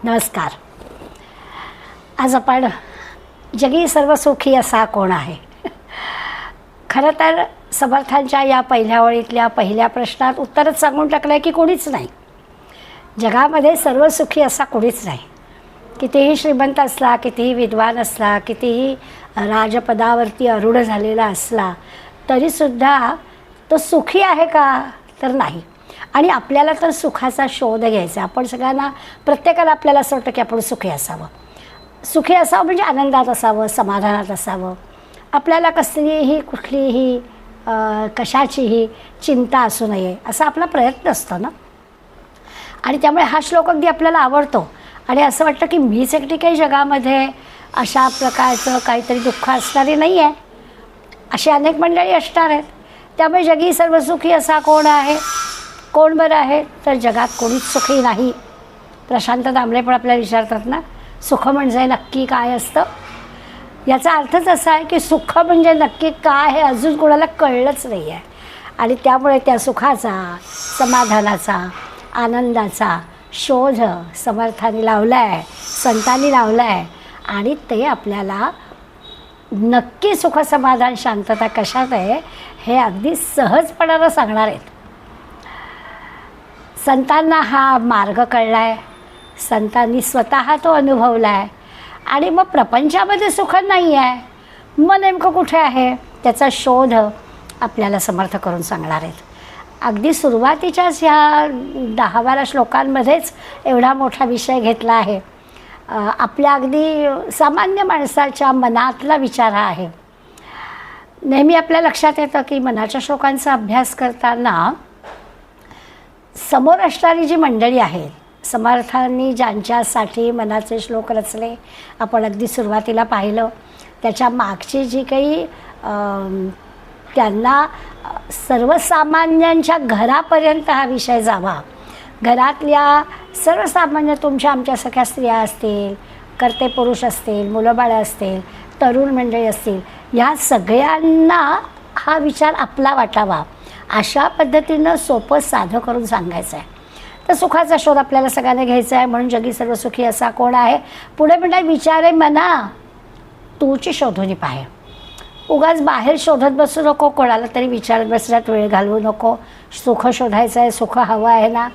नमस्कार. आज आपण जगी सर्वसुखी असा कोण आहे. खरं तर समर्थांच्या या पहिल्या ओळीतल्या पहिल्या प्रश्नात उत्तरच सांगून टाकलं आहे की कोणीच नाही. जगामध्ये सर्वसुखी असा कोणीच नाही. कितीही श्रीमंत असला, कितीही विद्वान असला, कितीही राजपदावरती आरूढ झालेला असला तरीसुद्धा तो सुखी आहे का तर नाही. आणि आपल्याला तर सुखाचा शोध घ्यायचा. आपण सगळ्यांना प्रत्येकाला आपल्याला असं वाटतं की आपण सुखी असावं. सुखी असावं म्हणजे आनंदात असावं, समाधानात असावं. आपल्याला कसलीही कुठलीही कशाचीही चिंता असू नये असा आपला प्रयत्न असतो ना. आणि त्यामुळे हा श्लोक अगदी आपल्याला आवडतो. आणि असं वाटतं की मीच एकटी काही जगामध्ये अशा प्रकारचं काहीतरी दुःख असणारी नाही आहे. अशी अनेक मंडळी असणार आहेत. त्यामुळे जगी सर्वसुखी असा कोण आहे. कोण बरं आहे तर जगात कोणीच सुखी नाही. प्रशांत दामले पण आपल्याला विचारतात ना, सुख म्हणजे नक्की काय असतं. याचा अर्थच असा आहे की सुख म्हणजे नक्की काय हे अजून कोणाला कळलंच नाही आहे. आणि त्यामुळे त्या सुखाचा, समाधानाचा, आनंदाचा शोध समर्थांनी लावला आहे, संतांनी लावला आहे. आणि ते आपल्याला नक्की सुख, समाधान, शांतता कशात आहे हे अगदी सहजपणानं सांगणार आहेत. संतांना हा मार्ग कळला आहे, संतांनी स्वतः तो अनुभवला आहे. आणि मग प्रपंचामध्ये सुख नाही आहे, मग नेमकं कुठे आहे त्याचा शोध आपल्याला समर्थ करून सांगणार आहेत. अगदी सुरुवातीच्याच ह्या 10-12 श्लोकांमध्येच एवढा मोठा विषय घेतला आहे. आपल्या अगदी सामान्य माणसाच्या मनातला विचार हा आहे. नेहमी आपल्या लक्षात येतं की मनाच्या श्लोकांचा अभ्यास करताना समोर असणारी जी मंडळी आहेत, समर्थांनी ज्यांच्यासाठी मनाचे श्लोक रचले, आपण अगदी सुरुवातीला पाहिलं. त्याच्या मागची जी काही त्यांना सर्वसामान्यांच्या घरापर्यंत हा विषय जावा. घरातल्या सर्वसामान्य तुमच्या आमच्या सगळ्या स्त्रिया असतील, कर्ते पुरुष असतील, मुलं बाळं असतील, तरुण मंडळी असतील, या सगळ्यांना हा विचार आपला वाटावा अशा पद्धतीनं सोपं साधं करून सांगायचं आहे. तर सुखाचा शोध आपल्याला सगळ्यांना घ्यायचा आहे. म्हणून जगी सर्वसुखी असा कोण आहे. पुढे म्हणतात विचारे मना तूची शोधून पाहे. उगाच बाहेर शोधत बसू नको, कोणाला तरी विचारत बसण्यात वेळ घालवू नको. सुख शोधायचं आहे, सुख हवं आहे ना,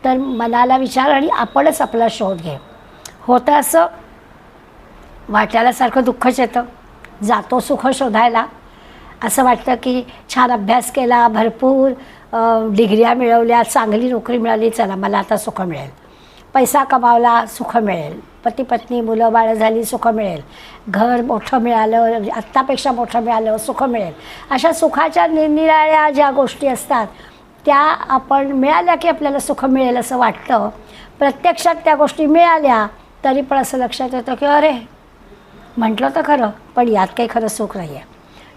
तर मनाला विचार आणि आपणच आपला शोध घे. होतं असं वाट्याला सारखं दुःखच येतं. जातो सुख शोधायला. असं वाटतं की छान अभ्यास केला, भरपूर डिग्र्या मिळवल्या, चांगली नोकरी मिळाली, चला मला आता सुख मिळेल. पैसा कमावला, सुख मिळेल. पती पत्नी मुलं बाळं झाली, सुख मिळेल. घर मोठं मिळालं, आत्तापेक्षा मोठं मिळालं, सुख मिळेल. अशा सुखाच्या निरनिराळ्या ज्या गोष्टी असतात त्या आपण मिळाल्या की आपल्याला सुख मिळेल असं वाटतं. प्रत्यक्षात त्या गोष्टी मिळाल्या तरी पण असं लक्षात येतं की अरे म्हटलं तर खरं, पण यात काही खरं सुख नाही आहे.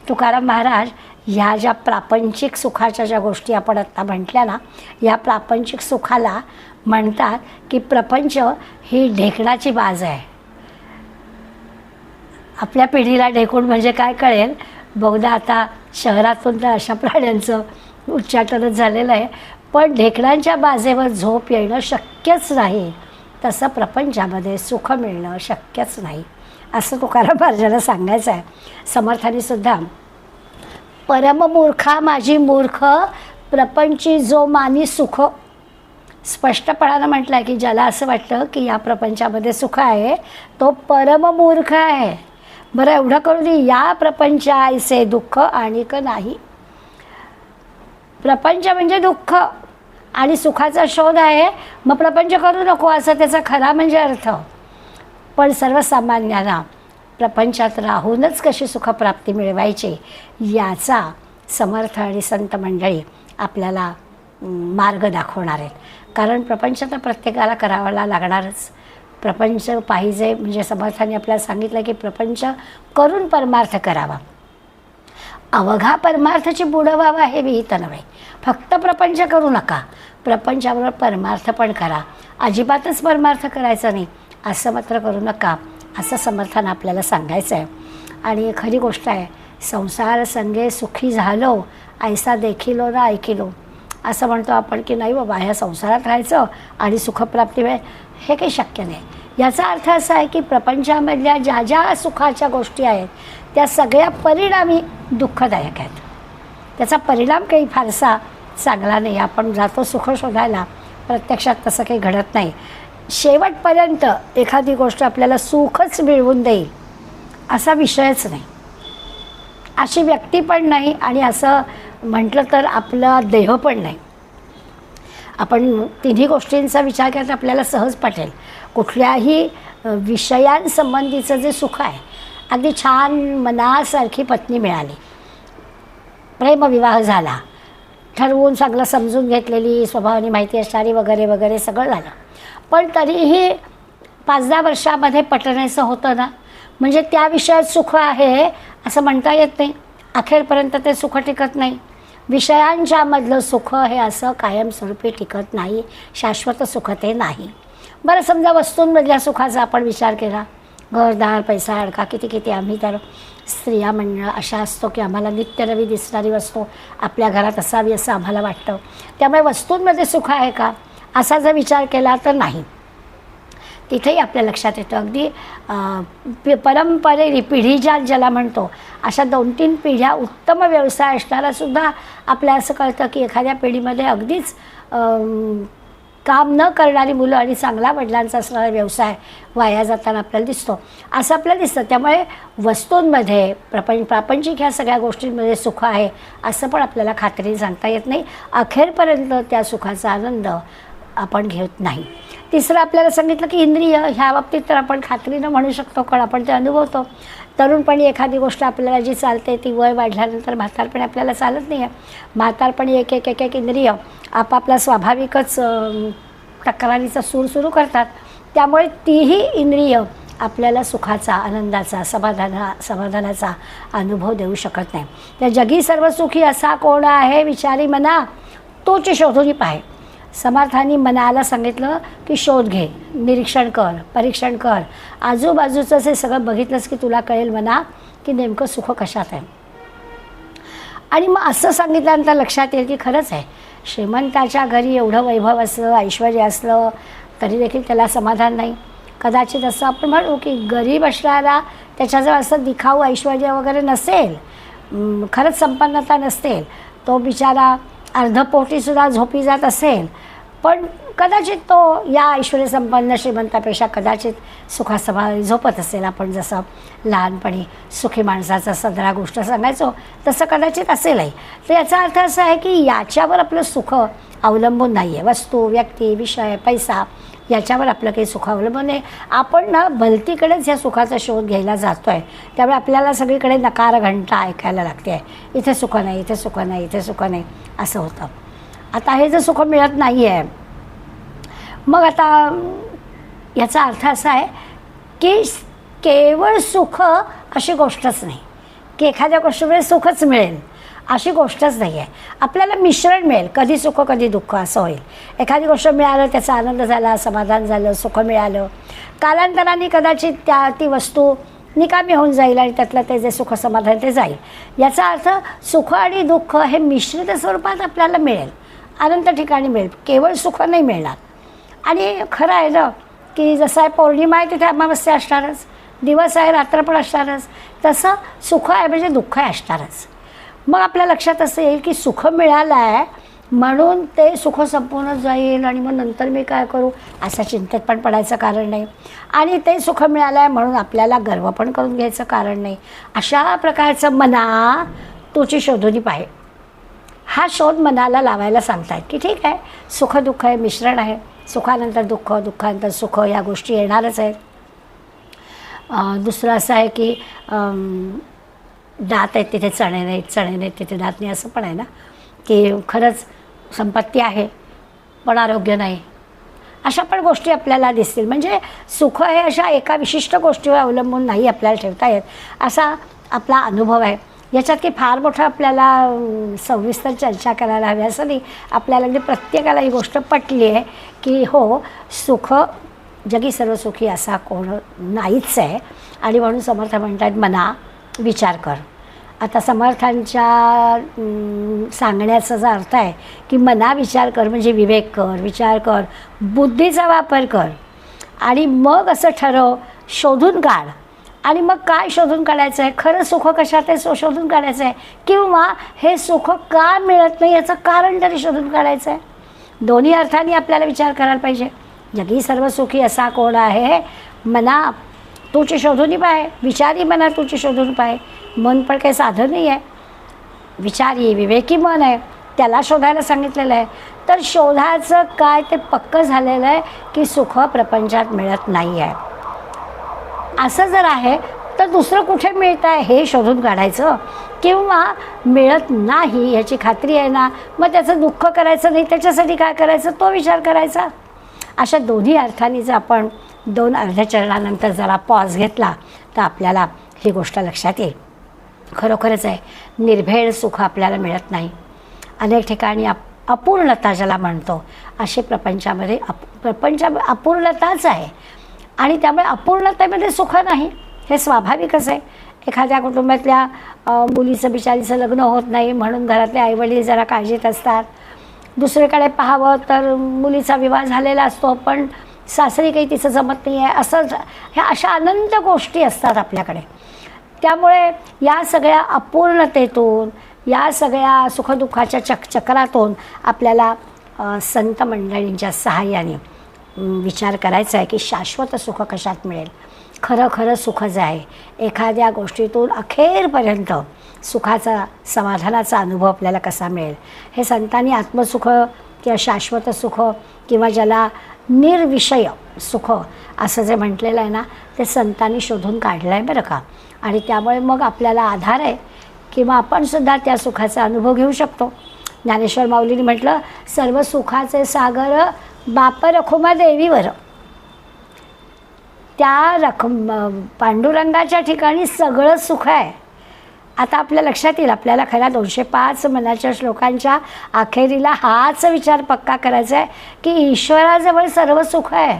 तुकाराम महाराज ह्या ज्या प्रापंचिक सुखाच्या ज्या गोष्टी आपण आत्ता म्हटल्या ना, या प्रापंचिक सुखाला म्हणतात की प्रपंच ही ढेकणाची बाज आहे. आपल्या पिढीला ढेकूण म्हणजे काय कळेल. बहुधा आता शहरातून तर अशा प्राण्यांचं उच्चाटनच झालेलं आहे. पण ढेकणांच्या बाजेवर झोप येणं शक्यच नाही, तसं प्रपंचामध्ये सुख मिळणं शक्यच नाही असं तुकाराम महाराजांना सांगायचं आहे. समर्थांनी सुद्धा परममूर्खा माझी मूर्ख प्रपंची जो मानी सुख स्पष्टपणानं म्हटलं आहे की ज्याला असं वाटतं की या प्रपंचामध्ये सुख आहे तो परममूर्ख आहे. बरं एवढं करू दे, या प्रपंचाचे दुःख आणिक नाही. प्रपंच म्हणजे दुःख आणि सुखाचा शोध आहे, मग प्रपंच करू नको असं त्याचा खरा म्हणजे अर्थ. पण सर्वसामान्यांना प्रपंचात राहूनच कशी सुखप्राप्ती मिळवायची याचा समर्थ आणि संत मंडळी आपल्याला मार्ग दाखवणार आहेत. कारण प्रपंच तर प्रत्येकाला करावाला लागणारच. प्रपंच पाहिजे म्हणजे समर्थांनी आपल्याला सांगितलं की प्रपंच करून परमार्थ करावा. अवघा परमार्थाची बुडं व्हावा हे विहित नव्हे. फक्त प्रपंच करू नका, प्रपंचाबरोबर परमार्थ पण करा. अजिबातच परमार्थ करायचा नाही असं मात्र करू नका असं समर्थानं आपल्याला सांगायचं आहे. आणि खरी गोष्ट आहे, संसार संगे सुखी झालो ऐसा देखिलो ना ऐकिलो. असं म्हणतो आपण की नाही बाबा ह्या संसारात राहायचं आणि सुखप्राप्ती मिळेल, हे काही शक्य नाही. याचा अर्थ असा आहे की प्रपंचामधल्या ज्या ज्या सुखाच्या गोष्टी आहेत त्या सगळ्या परिणामी दुःखदायक आहेत. त्याचा परिणाम काही फारसा चांगला नाही. आपण जातो सुख शोधायला, प्रत्यक्षात तसं काही घडत नाही. शेवटपर्यंत एखादी गोष्ट आपल्याला सुखच मिळवून देईल असा विषयच नाही, अशी व्यक्ती पण नाही, आणि असं म्हटलं तर आपला देह पण नाही. आपण तिन्ही गोष्टींचा विचार केला तर आपल्याला सहज पटेल. कुठल्याही विषयांसंबंधीचं जे सुख आहे, अगदी छान मनासारखी पत्नी मिळाली, प्रेमविवाह झाला, ठरवून चांगलं समजून घेतलेली, स्वभावाने माहिती असणारी वगैरे वगैरे सगळं झालं, पण तरीही 5-10 वर्षामध्ये पटण्याचं होतं ना, म्हणजे त्या विषयात सुख आहे असं म्हणता येत नाही. अखेरपर्यंत ते सुख टिकत नाही. विषयांच्यामधलं सुख हे असं कायमस्वरूपी टिकत नाही, शाश्वत सुख ते नाही. बरं, समजा वस्तूंमधल्या सुखाचा आपण विचार केला, घरदार, पैसा, अडका, किती किती आम्ही तर स्त्रिया म्हणणं अशा असतो की आम्हाला नित्यनवी दिसणारी वस्तू आपल्या घरात असावी असं आम्हाला वाटतं. त्यामुळे वस्तूंमध्ये सुख आहे का असा जर विचार केला तर नाही. तिथेही आपल्या लक्षात येतं अगदी परंपरे पिढीजात ज्याला म्हणतो, अशा 2-3 पिढ्या उत्तम व्यवसाय असणारासुद्धा आपल्या असं कळतं की एखाद्या पिढीमध्ये अगदीच काम न करणारी मुलं आणि चांगला वडिलांचा असणारा व्यवसाय वाया जाताना आपल्याला दिसतो, असं आपल्याला दिसतं. त्यामुळे वस्तूंमध्ये प्रापंचिक ह्या सगळ्या गोष्टींमध्ये सुख आहे असं पण आपल्याला खात्रीने सांगता येत नाही. अखेरपर्यंत त्या सुखाचा आनंद आपण घेत नाही. तिसरं आपल्याला सांगितलं की इंद्रिय, ह्या बाबतीत तर आपण खात्रीनं म्हणू शकतो, कारण आपण ते अनुभवतो. तरुणपणी एखादी गोष्ट आपल्याला जी चालते ती वय वाढल्यानंतर म्हातारपणी आपल्याला चालत नाही आहे. म्हातारपणी एक एक एक एक इंद्रिय आपापला स्वाभाविकच तक्रारीचा सूर सुरू करतात. त्यामुळे तीही इंद्रिय आपल्याला सुखाचा, आनंदाचा, समाधानाचा अनुभव देऊ शकत नाही. त्या जगी सर्व सुखी असा कोण आहे विचारी मना, तोच शोधून पाहे. समर्थांनी मनाला सांगितलं की शोध घे, निरीक्षण कर, परीक्षण कर, आजूबाजूचं जे सगळं बघितलंस की तुला कळेल मना की नेमकं सुख कशात आहे. आणि मग असं सांगितल्यानंतर लक्षात येईल की खरंच आहे, श्रीमंताच्या घरी एवढं वैभव असलं, ऐश्वर्य असलं तरी देखील त्याला समाधान नाही. कदाचित असं आपण म्हणू की गरीब असणारा त्याच्याजवळ असं दिखाऊ ऐश्वर्य वगैरे नसेल, खरंच संपन्नता नसतेल, तो बिचारा अर्धपोटीसुद्धा झोपी जात असेल, पण कदाचित तो या ऐश्वर्य संपन्न श्रीमंतापेक्षा कदाचित सुखासमाधानी झोपत असेल. आपण जसं लहानपणी सुखी माणसाचा 15 गोष्ट सांगायचो तसं कदाचित असेलही. तर याचा अर्थ असा आहे की याच्यावर आपलं सुख अवलंबून नाही आहे. वस्तू, व्यक्ती, विषय, पैसा याच्यावर आपलं काही सुख अवलंबून आहे. आपण ना भलतीकडेच या सुखाचा शोध घ्यायला जातो आहे. त्यामुळे आपल्याला सगळीकडे नकार घंटा ऐकायला लागते आहे, इथे सुख नाही, इथे सुख नाही, इथे सुख नाही असं होतं. आता हे जर सुख मिळत नाही आहे, मग आता याचा अर्थ असा आहे की केवळ सुख अशी गोष्टच नाही की एखाद्या गोष्टीमुळे सुखच मिळेल अशी गोष्टच नाही आहे. आपल्याला मिश्रण मिळेल, कधी सुख कधी दुःख असं होईल. एखादी गोष्ट मिळालं, त्याचा आनंद झाला, समाधान झालं, सुख मिळालं, कालांतराने कदाचित ती वस्तू निकामी होऊन जाईल आणि त्यातलं ते जे सुख समाधान ते जाईल. याचा अर्थ सुख आणि दुःख हे मिश्रित स्वरूपात आपल्याला मिळेल, अनंत ठिकाणी मिळेल, केवळ सुख नाही मिळणार. आणि खरं आहे ना की जसं आहे पौर्णिमा आहे तिथे अमावस्या असणारच, दिवस आहे रात्र पण असणारच, तसं सुख आहे म्हणजे दुःख आहे असणारच. मग आपल्या लक्षात असं येईल की सुख मिळालं आहे म्हणून ते सुख संपूर्ण जाईल आणि मग नंतर मी काय करू असं चिंतेत पण पडायचं कारण नाही. आणि ते सुख मिळालं आहे म्हणून आपल्याला गर्व पण करून घ्यायचं कारण नाही. अशा प्रकारचं मना तुझी शोधून पाहे. हा शोध मनाला लावायला सांगतायत की ठीक आहे, सुख दुःख आहे, मिश्रण आहे, सुखानंतर दुःख, दुःखानंतर सुख या गोष्टी येणारच आहेत. दुसरं असं आहे की दात आहेत तिथे चणे नाहीत, चणे नाहीत तिथे दात नाही, असं पण आहे ना की खरंच संपत्ती आहे पण आरोग्य नाही. अशा पण गोष्टी आपल्याला दिसतील. म्हणजे सुख हे अशा एका विशिष्ट गोष्टीवर अवलंबून नाही आपल्याला ठेवता येत असा आपला अनुभव आहे. याच्यात की फार मोठं आपल्याला सविस्तर चर्चा करायला हवी असं नाही. आपल्याला अगदी प्रत्येकाला ही गोष्ट पटली आहे की हो, सुख जगी सर्व सुखी असा कोण नाहीच आहे. आणि म्हणून समर्थ म्हणतात मना विचार कर. आता समर्थांच्या सांगण्याचा जो अर्थ आहे की मना विचार कर, म्हणजे विवेक कर, विचार कर, बुद्धीचा वापर कर आणि मग असं ठरव, शोधून काढ. आणि मग काय शोधून काढायचं आहे, खरं सुख कशात आहे शोधून काढायचं आहे, किंवा हे सुख का मिळत नाही याचं कारण तरी शोधून काढायचं आहे. दोन्ही अर्थाने आपल्याला विचार करायला पाहिजे. जगी सर्व सुखी असा कोण आहे, मना तुची शोधून पाय, विचारी मना तुची शोधून पाय. मन पण काही साधं नाही आहे, विचारी विवेकी मन आहे, त्याला शोधायला सांगितलेलं आहे. तर शोधायचं काय ते पक्कं झालेलं आहे की सुख प्रपंचात मिळत नाही आहे. असं जर आहे तर दुसरं कुठे मिळतं आहे हे शोधून काढायचं, किंवा मिळत नाही याची खात्री आहे ना, मग त्याचं दुःख करायचं नाही, त्याच्यासाठी काय करायचं तो विचार करायचा. अशा दोन्ही अर्थांनी जर आपण 2 अर्ध्या चरणानंतर जरा पॉज घेतला तर आपल्याला ही गोष्ट लक्षात येईल. खरोखरच आहे, निर्भेळ सुख आपल्याला मिळत नाही. अनेक ठिकाणी अपूर्णता ज्याला म्हणतो, असे प्रपंचामध्ये अपूर्णताच आहे. आणि त्यामुळे अपूर्णतेमध्ये सुख नाही हे स्वाभाविकच आहे. एखाद्या कुटुंबातल्या मुलीचं बिचारीचं लग्न होत नाही म्हणून घरातले आईवडील जरा काळजीत असतात. दुसरीकडे पाहावं तर मुलीचा विवाह झालेला असतो पण सासरी काही तिचं जमत नाही आहे, असं ह्या अशा अनंत गोष्टी असतात आपल्याकडे. त्यामुळे या सगळ्या अपूर्णतेतून, या सगळ्या सुखदुःखाच्या चक्रातून आपल्याला संत मंडळींच्या सहाय्याने विचार करायचा आहे की शाश्वत सुख कशात मिळेल. खरं सुख जे आहे एखाद्या गोष्टीतून अखेरपर्यंत सुखाचा, समाधानाचा अनुभव आपल्याला कसा मिळेल, हे संतांनी आत्मसुख किंवा शाश्वत सुख किंवा ज्याला निर्विषय सुख असं जे म्हटलेलं आहे ना, ते संतांनी शोधून काढलं आहे बरं का. आणि त्यामुळे मग आपल्याला आधार आहे किंवा आपणसुद्धा त्या सुखाचा अनुभव घेऊ शकतो. ज्ञानेश्वर माऊलींनी म्हटलं, सर्व सुखाचे सागर बाप रखुमा देवीवर. त्या पांडुरंगाच्या ठिकाणी सगळं सुख आहे. आता आपल्या लक्षात येईल, आपल्याला खऱ्या 205 मनाच्या श्लोकांच्या अखेरीला हाच विचार पक्का करायचा आहे की ईश्वराजवळ सर्व सुख आहे.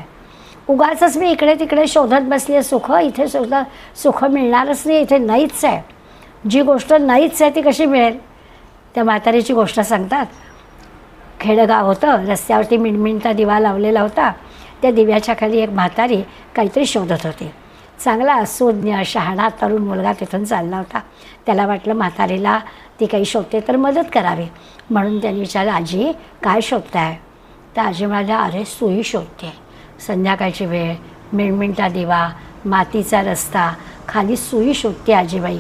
उगाचच मी इकडे तिकडे शोधत बसली सुख, इथे सुद्धा सुख मिळणारच नाही, इथे नाहीच आहे. जी गोष्ट नाहीच आहे ती कशी मिळेल. त्या म्हातारीची गोष्ट सांगतात. खेडगाव होतं, रस्त्यावरती मिणमिणता दिवा लावलेला होता. त्या दिव्याच्या खाली एक म्हातारी काहीतरी शोधत होती. चांगला सुज्ञ शहाणा तरुण मुलगा तिथून चालला होता. त्याला वाटलं म्हातारीला ती काही शोधते तर मदत करावी, म्हणून त्यांनी विचारलं, आजी काय शोधताय. तर आजी म्हणाल्या, अरे सुई शोधते. संध्याकाळची वेळ, मिणमिणता दिवा, मातीचा रस्ता, खाली सुई शोधते आजीबाई.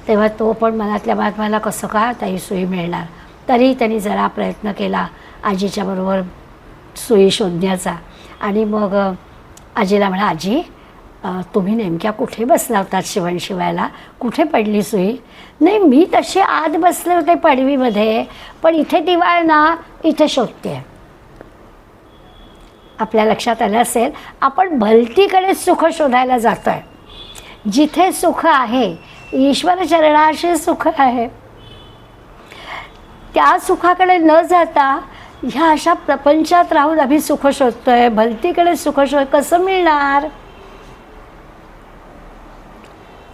तेव्हा तो पण मनातल्या मनात मला कसं का ताई सुई मिळणार. तरी त्यांनी जरा प्रयत्न केला आजीच्या बरोबर सुई शोधण्याचा. आणि मग आजीला म्हणा, आजी तुम्ही नेमक्या कुठे बसला होतात शिवण शिवायला, कुठे पडली सुई. नाही मी तसे आत बसले होते पडवीमध्ये, पण इथे दिवा आहे ना, इथे शोधते. आपल्या लक्षात आलं असेल, आपण भलतीकडे सुख शोधायला जातो आहे. जिथे सुख आहे, ईश्वर चरणाशी सुख आहे, त्या सुखाकडे न जाता ह्या अशा प्रपंचात राहून आम्ही सुख शोधतोय. भलतीकडे सुख कसं मिळणार.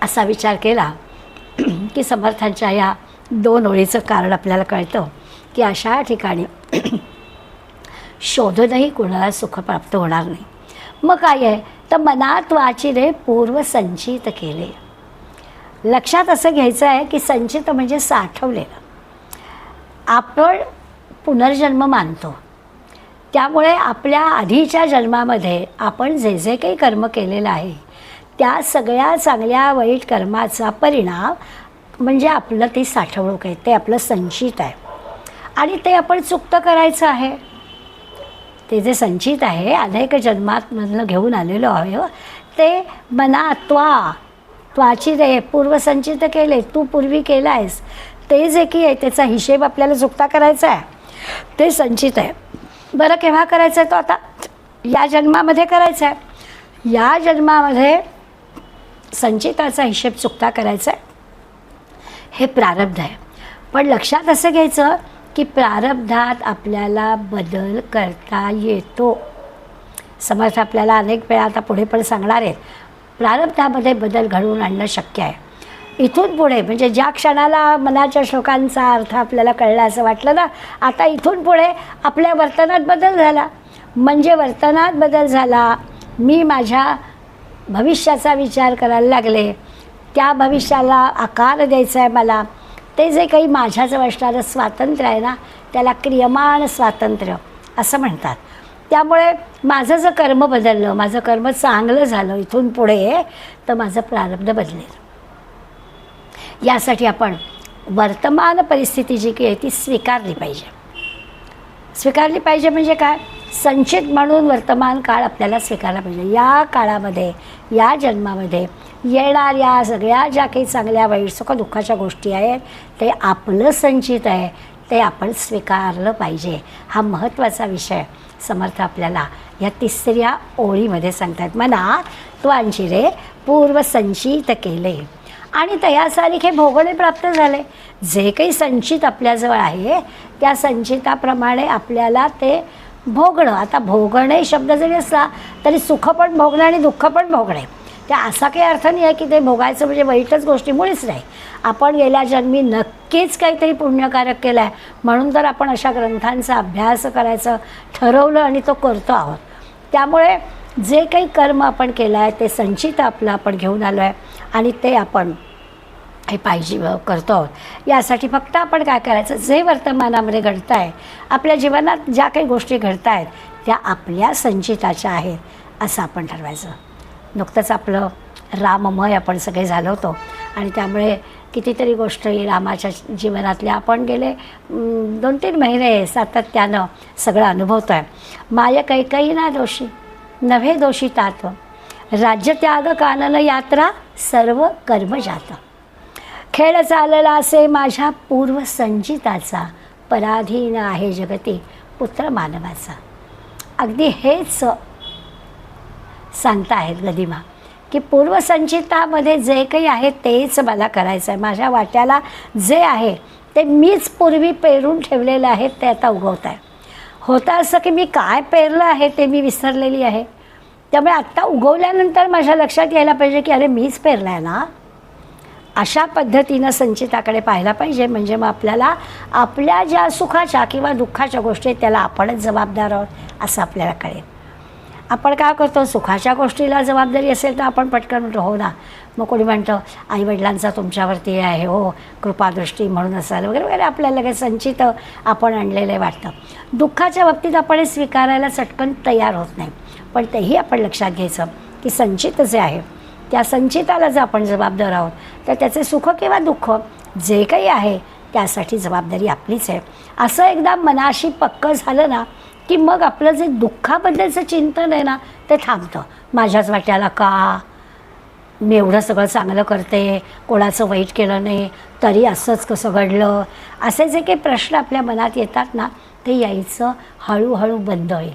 असा विचार केला की समर्थांच्या या 2 ओळीचं कारण आपल्याला कळतं की अशा ठिकाणी शोधूनही कोणाला सुख प्राप्त होणार नाही. मग काय आहे तर मनात वाचिले पूर्व संचित केले. लक्षात असं घ्यायचं आहे की संचित म्हणजे साठवलेलं. आपण पुनर्जन्म मानतो, त्यामुळे आपल्या आधीच्या जन्मामध्ये आपण जे जे काही कर्म केलेलं आहे त्या सगळ्या चांगल्या वाईट कर्माचा परिणाम म्हणजे आपलं ते साठवणूक आहे, ते आपलं संचित आहे. आणि ते आपण चुकत करायचं आहे. ते जे संचित आहे अनेक जन्मातमधलं घेऊन आलेलो आहे, ते मना त्वाची रे पूर्वसंचित केले, तू पूर्वी केलं आहेस ते जे की आहे त्याचा हिशेब आपल्याला चुकता करायचा आहे, ते संचित आहे. बरं केव्हा करायचं आहे तो आता या जन्मामध्ये करायचा आहे. या जन्मामध्ये संचिताचा हिशेब चुकता करायचा आहे, हे प्रारब्ध आहे. पण लक्षात असं घ्यायचं की प्रारब्धात आपल्याला बदल करता येतो. समर्थ आपल्याला अनेक वेळा आता पुढे पण सांगणार आहेत, प्रारब्धामध्ये बदल घडवून आणणं शक्य आहे. इथून पुढे म्हणजे ज्या क्षणाला मनाच्या श्लोकांचा अर्थ आपल्याला कळला असं वाटलं ना, आता इथून पुढे आपल्या वर्तनात बदल झाला. म्हणजे वर्तनात बदल झाला, मी माझ्या भविष्याचा विचार करायला लागले, त्या भविष्याला आकार द्यायचा आहे मला. ते जे काही माझ्याजवळ असणारं स्वातंत्र्य आहे ना, त्याला क्रियमाण स्वातंत्र्य असं म्हणतात. त्यामुळे माझं जर कर्म बदललं, माझं कर्म चांगलं झालं इथून पुढे, तर माझं प्रारब्ध बदलेल. यासाठी आपण वर्तमान परिस्थिती जी काही आहे ती स्वीकारली पाहिजे. स्वीकारली पाहिजे म्हणजे काय, संचित म्हणून वर्तमान काळ आपल्याला स्वीकारला पाहिजे. या काळामध्ये, या जन्मामध्ये येणाऱ्या सगळ्या ज्या काही चांगल्या वाईट सुख दुःखाच्या गोष्टी आहेत ते आपलं संचित आहे, ते आपण स्वीकारलं पाहिजे. हा महत्त्वाचा विषय समर्थ आपल्याला या तिसऱ्या ओळीमध्ये सांगतात. मना त्वांची रे पूर्वसंचित केले आणि तयासारिखे भोगणे प्राप्त झाले. जे काही संचित आपल्याजवळ आहे त्या संचिताप्रमाणे आपल्याला ते भोगणं. आता भोगणे शब्द जरी असला तरी सुख पण भोगणे आणि दुःख पण भोगणे. त्या असा काही अर्थ नाही आहे की ते भोगायचं म्हणजे वाईटच गोष्टी, मुळीच नाही. आपण गेल्या जन्मी नक्कीच काहीतरी पुण्यकारक केलं आहे म्हणून तर आपण अशा ग्रंथांचा अभ्यास करायचं ठरवलं आणि तो करतो आहोत. त्यामुळे जे काही कर्म आपण केलं आहे ते संचित आपलं आपण घेऊन आलो आहे आणि ते आपण हे पाहिजे करतो आहोत. यासाठी फक्त आपण काय करायचं, जे वर्तमानामध्ये घडतं आहे, आपल्या जीवनात ज्या काही गोष्टी घडत आहेत त्या आपल्या संचिताच्या आहेत असं आपण ठरवायचं. नुकतंच आपलं राममय आपण सगळे झालो होतो आणि त्यामुळे कितीतरी गोष्टी रामाच्या जीवनातल्या आपण गेले 2-3 महिने सातत्यानं सगळं अनुभवतो आहे. माय कैकई ना दोषी नव्हे दोषी तात, राज्यत्याग कानन यात्रा सर्व कर्म जात. खेळ चालला असे माझ्या पूर्वसंचिताचा, पराधीन आहे जगती पुत्र मानवाचा. अगदी हेच सांगता आहेत गदिमा की पूर्वसंचितामध्ये जे काही आहे तेच मला करायचं आहे. माझ्या वाट्याला जे आहे ते मीच पूर्वी पेरून ठेवलेलं आहे ते आता उगवत आहे. होतं असं की मी काय पेरलं आहे ते मी विसरलेली आहे. त्यामुळे आत्ता उगवल्यानंतर माझ्या लक्षात यायला पाहिजे की अरे मीच पेरलं आहे ना. अशा पद्धतीनं संचिताकडे पाहायला पाहिजे. म्हणजे मग आपल्याला आपल्या ज्या सुखाच्या किंवा दुःखाच्या गोष्टी आहेत त्याला आपणच जबाबदार आहोत असं आपल्याला कळेल. आपण काय करतो, सुखाच्या गोष्टीला जबाबदारी असेल तर आपण पटकन म्हणतो हो ना. मग कोणी म्हणतं आईवडिलांचा तुमच्यावरती आहे हो कृपादृष्टी म्हणून असाल वगैरे वगैरे, आपल्याला काही संचित आपण आणलेलं वाटतं. दुःखाच्या बाबतीत आपण हे स्वीकारायला चटकन तयार होत नाही. पण तेही आपण लक्षात घ्यायचं की संचित जे आहे त्या संचिताला जर आपण जबाबदार आहोत तर त्याचे सुख किंवा दुःख जे काही आहे त्यासाठी जबाबदारी आपलीच आहे. असं एकदा मनाशी पक्कं झालं ना की मग आपलं जे दुःखाबद्दलचं चिंतन आहे ना ते थांबतं. माझ्याच वाट्याला का, मी एवढं सगळं चांगलं करते, कोणाचं वाईट केलं नाही तरी असंच कसं घडलं, असे जे काही प्रश्न आपल्या मनात येतात ना ते यायचं हळूहळू बंद होईल.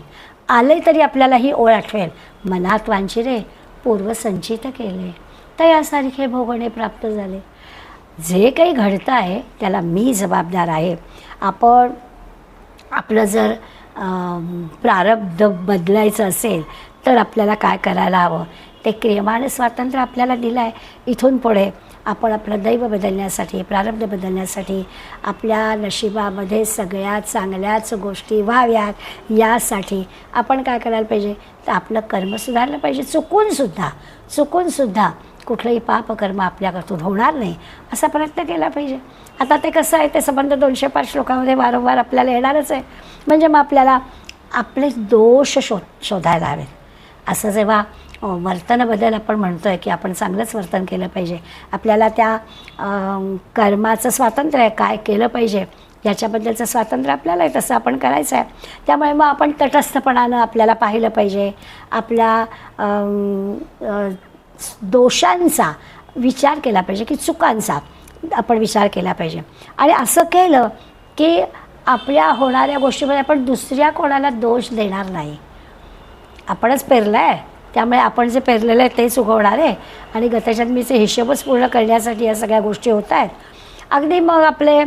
आले तरी आपल्याला ही ओळ आठवेल, मनात वांचिरे पूर्वसंचित केले तयासारखे भोगणे प्राप्त झाले. जे काही घडतं आहे त्याला मी जबाबदार आहे. आपण आपलं जर प्रारब्ध बदलायचं असेल तर आपल्याला काय करायला हवं, ते क्रियमाण स्वातंत्र्य आपल्याला दिलं आहे. इथून पुढे आपण आपलं दैव बदलण्यासाठी, प्रारब्ध बदलण्यासाठी, आपल्या नशिबामध्ये सगळ्या चांगल्याच गोष्टी व्हाव्यात यासाठी आपण काय करायला पाहिजे, तर आपलं कर्म सुधारलं पाहिजे. चुकूनसुद्धा कुठलंही पापकर्म आपल्याकडून होणार नाही असा प्रयत्न केला पाहिजे. आता ते कसं आहे ते संबंध 205 श्लोकामध्ये वारंवार आपल्याला येणारच आहे. म्हणजे मग आपल्याला आपले दोष शोधायला हवेत. असं जेव्हा वर्तन बदल आपण म्हणतो आहे की आपण चांगलंच वर्तन केलं पाहिजे, आपल्याला त्या कर्माचं स्वातंत्र्य आहे, काय केलं पाहिजे याच्याबद्दलचं स्वातंत्र्य आपल्याला आहे, तसं आपण करायचं आहे. त्यामुळे मग आपण तटस्थपणानं आपल्याला पाहिलं पाहिजे. आपल्या दोषांचा विचार केला पाहिजे की चुकांचा आपण विचार केला पाहिजे. आणि असं केलं की आपल्या होणाऱ्या गोष्टीमध्ये आपण दुसऱ्या कोणाला दोष देणार नाही. आपणच पेरलं आहे त्यामुळे आपण जे पेरलेलं आहे तेच उगवणार आहे आणि गतजन्मीचे हिशोबच पूर्ण करण्यासाठी या सगळ्या गोष्टी होत आहेत. अगदी मग आपले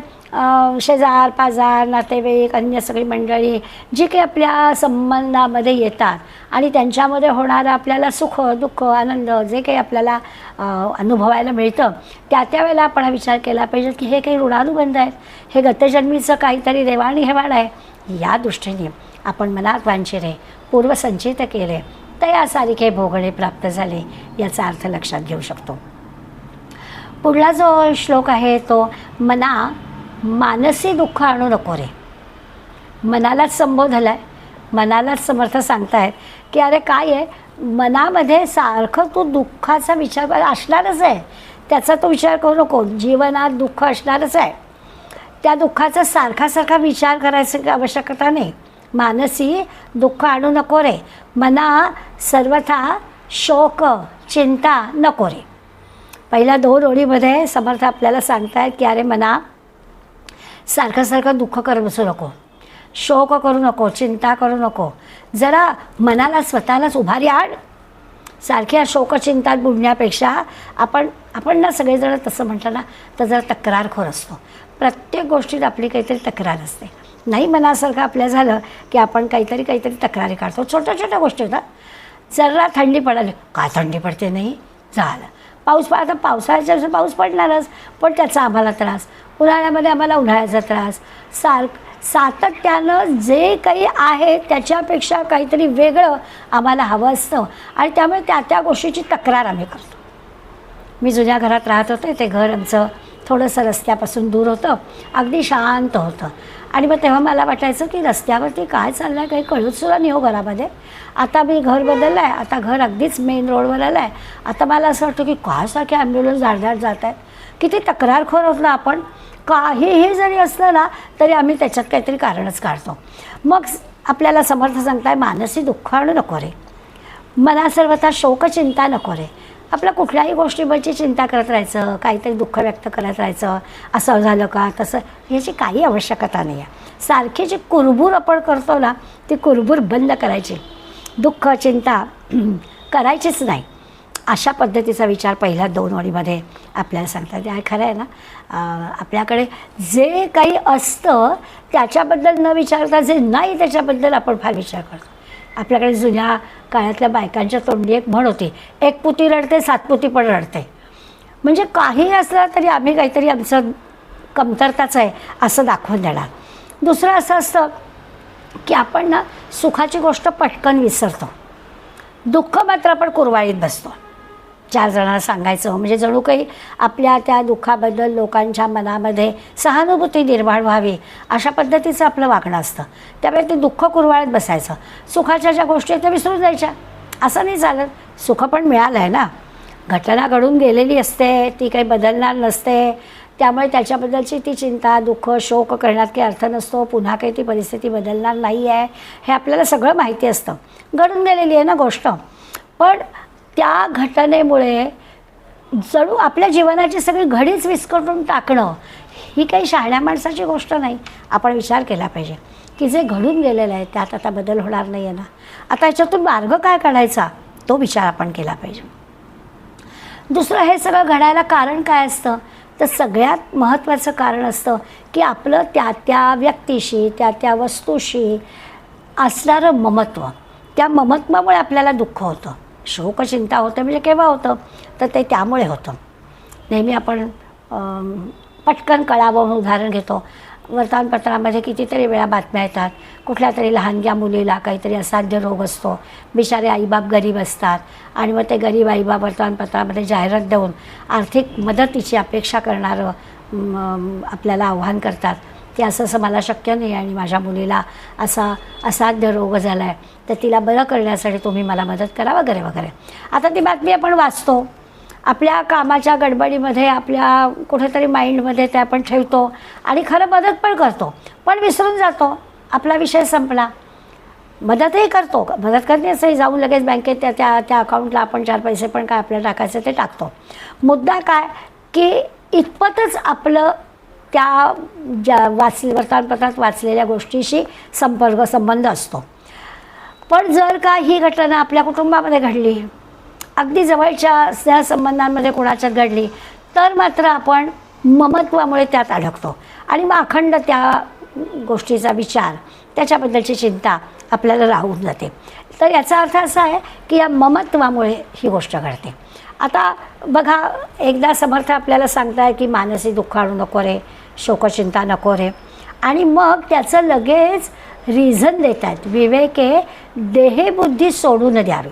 शेजार पाजार नातेवाईक अन्य सगळी मंडळी जी काही आपल्या संबंधामध्ये येतात आणि त्यांच्यामध्ये होणारं आपल्याला सुख दुःख आनंद जे काही आपल्याला अनुभवायला मिळतं त्या वेळेला आपण हा विचार केला पाहिजे की हे काही ऋणानुबंध आहेत, हे गतजन्मीचं काहीतरी देवाणघेवाण आहे. या दृष्टीने आपण मनात वांछिले पूर्वसंचित केले तर यासारखे भोगणे प्राप्त झाले याचा अर्थ लक्षात घेऊ शकतो. पुढला जो श्लोक आहे तो मना मानसी दुःख आणू नको रे. मनालाच संबोधला आहे, मनालाच समर्थ सांगतायत की अरे काय आहे, मनामध्ये सारखं तू दुःखाचा विचार असणारच आहे, त्याचा तो विचार करू नको. जीवनात दुःख असणारच आहे, त्या दुःखाचा सारखा विचार करायची आवश्यकता नाही. मानसी दुःख आणू नको रे. मना सर्वथा शोक चिंता नको रे. पहिल्या 2 ओळीमध्ये समर्थ आपल्याला सांगतायत की अरे मना सारखं दुःख करत बसू नको, शोक करू नको, चिंता करू नको. जरा मनाला स्वतःलाच उभारी आण. सारख्या शोकचिंतात बुडण्यापेक्षा आपण ना सगळेजण तसं म्हटलं ना तर जरा तक्रारखोर असतो. प्रत्येक गोष्टीत आपली काहीतरी तक्रार असते. नाही मनासारखं आपल्या झालं की आपण काहीतरी तक्रारी काढतो. छोट्या गोष्टी होतात. जरा थंडी पडाली, काय थंडी पडते नाही झालं. आता पावसाळ्याच्या दिवसात पाऊस पडणारच, पण त्याचा आम्हाला त्रास. उन्हाळ्यामध्ये आम्हाला उन्हाळ्याचा त्रास. सातत्यानं जे काही आहे त्याच्यापेक्षा काहीतरी वेगळं आम्हाला हवं असतं आणि त्यामुळे त्या गोष्टीची तक्रार आम्ही करतो. मी जुन्या घरात राहत होते, ते घर आमचं थोडंसं रस्त्यापासून दूर होतं, अगदी शांत होतं. आणि मग तेव्हा मला वाटायचं की रस्त्यावरती काय चाललं आहे काही कळूचसुद्धा नाही हो घरामध्ये. आता मी घर बदललं आहे, आता घर अगदीच मेन रोडवर आलं आहे. आता मला असं वाटतं की काय सारखे ॲम्ब्युलन्स धाडधाड जात आहेत. किती तक्रारखोर होतो आपण. काहीही जरी असलं ना तरी आम्ही त्याच्यात काहीतरी कारणच काढतो. मग आपल्याला समर्थ सांगताय मानसी दुःख आणू नको रे. मना सर्वथा शोकचिंता नको रे. आपल्या कुठल्याही गोष्टीबद्दलची चिंता करत राहायचं, काहीतरी दुःख व्यक्त करत राहायचं, असं झालं का तसं, ह्याची काही आवश्यकता नाही आहे. सारखी जी कुरबूर आपण करतो ना ती कुरबूर बंद करायची. दुःख चिंता करायचीच नाही. अशा पद्धतीचा विचार पहिल्या 2 ओळीमध्ये आपल्याला सांगतात. ते खरं आहे ना. आपल्याकडे जे काही असतं त्याच्याबद्दल न विचारता जे नाही त्याच्याबद्दल आपण फार विचार करतो. आपल्याकडे जुन्या काळातल्या बायकांच्या तोंडी एक म्हण होती, 1 पुती रडते 7 पुती पण रडते. म्हणजे काही असलं तरी आम्ही काहीतरी आमचं कमतरताच आहे असं दाखवून देणार. दुसरं असं असतं की आपण ना सुखाची गोष्ट पटकन विसरतो, दुःख मात्र आपण कुरवाळीत बसतो. 4 जणांना सांगायचं म्हणजे जणू काही आपल्या त्या दुःखाबद्दल लोकांच्या मनामध्ये सहानुभूती निर्माण व्हावी अशा पद्धतीचं आपलं वागणं असतं. त्यामुळे ते दुःख कुरवाळत बसायचं. सुखाच्या ज्या गोष्टी आहेत त्या विसरून जायच्या. असं नाही चालत. सुख पण मिळालं आहे ना, घटना घडून गेलेली असते, ती काही बदलणार नसते. त्यामुळे त्याच्याबद्दलची ती चिंता दुःख शोक करण्यात काही अर्थ नसतो. पुन्हा काही ती परिस्थिती बदलणार नाही आहे हे आपल्याला सगळं माहिती असतं. घडून गेलेली आहे ना गोष्ट. पण त्या घटनेमुळे जणू आपल्या जीवनाची सगळी घडीच विस्कटून टाकणं ही काही शहाण्या माणसाची गोष्ट नाही. आपण विचार केला पाहिजे की जे घडून गेलेलं आहे त्यात आता बदल होणार नाही आहे ना. आता याच्यातून मार्ग काय काढायचा तो विचार आपण केला पाहिजे. दुसरं, हे सगळं घडायला कारण काय असतं तर सगळ्यात महत्त्वाचं कारण असतं की आपलं त्या व्यक्तीशी त्या वस्तूशी असणारं ममत्व. त्या ममत्वामुळे आपल्याला दुःख होतं, शोकचिंता होतं. म्हणजे केव्हा होतं तर ते त्यामुळे होतं. नेहमी आपण पटकन कळावं म्हणून उदाहरण घेतो. वर्तमानपत्रामध्ये कितीतरी वेळा बातम्या येतात, कुठल्या तरी लहानग्या मुलीला काहीतरी असाध्य रोग असतो, बिचारे आईबाप गरीब असतात आणि मग ते गरीब आईबाप वर्तमानपत्रामध्ये जाहिरात देऊन आर्थिक मदतीची अपेक्षा करणारं आपल्याला आव्हान करतात की असं मला शक्य नाही आणि माझ्या मुलीला असा असाध्य रोग झाला आहे तर तिला बरं करण्यासाठी तुम्ही मला मदत करा वगैरे वगैरे. आता ती बातमी आपण वाचतो, आपल्या कामाच्या गडबडीमध्ये आपल्या कुठेतरी माइंडमध्ये ते आपण ठेवतो आणि खरं मदत पण करतो, पण विसरून जातो. आपला विषय संपला. मदतही करतो, मदत करणे असंही जाऊन लगेच बँकेत त्या अकाउंटला आपण 4 पैसे पण काय आपल्याला टाकायचं ते टाकतो. मुद्दा काय की इतपतच आपलं त्या वर्तमानपत्रात वाचलेल्या गोष्टीशी संबंध असतो. पण जर का ही घटना आपल्या कुटुंबामध्ये घडली, अगदी जवळच्या स्नेहसंबंधांमध्ये कोणाच्यात घडली तर मात्र आपण ममत्वामुळे त्यात अडकतो आणि मग अखंड त्या गोष्टीचा विचार, त्याच्याबद्दलची चिंता आपल्याला राहून जाते. तर याचा अर्थ असा आहे की या ममत्वामुळे ही गोष्ट घडते. आता बघा, एकदा समर्थ आपल्याला सांगताय की मानसिक दुःख आणू नको रे, शोकचिंता नको रे, आणि मग त्याचं लगेच रिझन देत आहेत, विवेके देहबुद्धी सोडून द्यावी.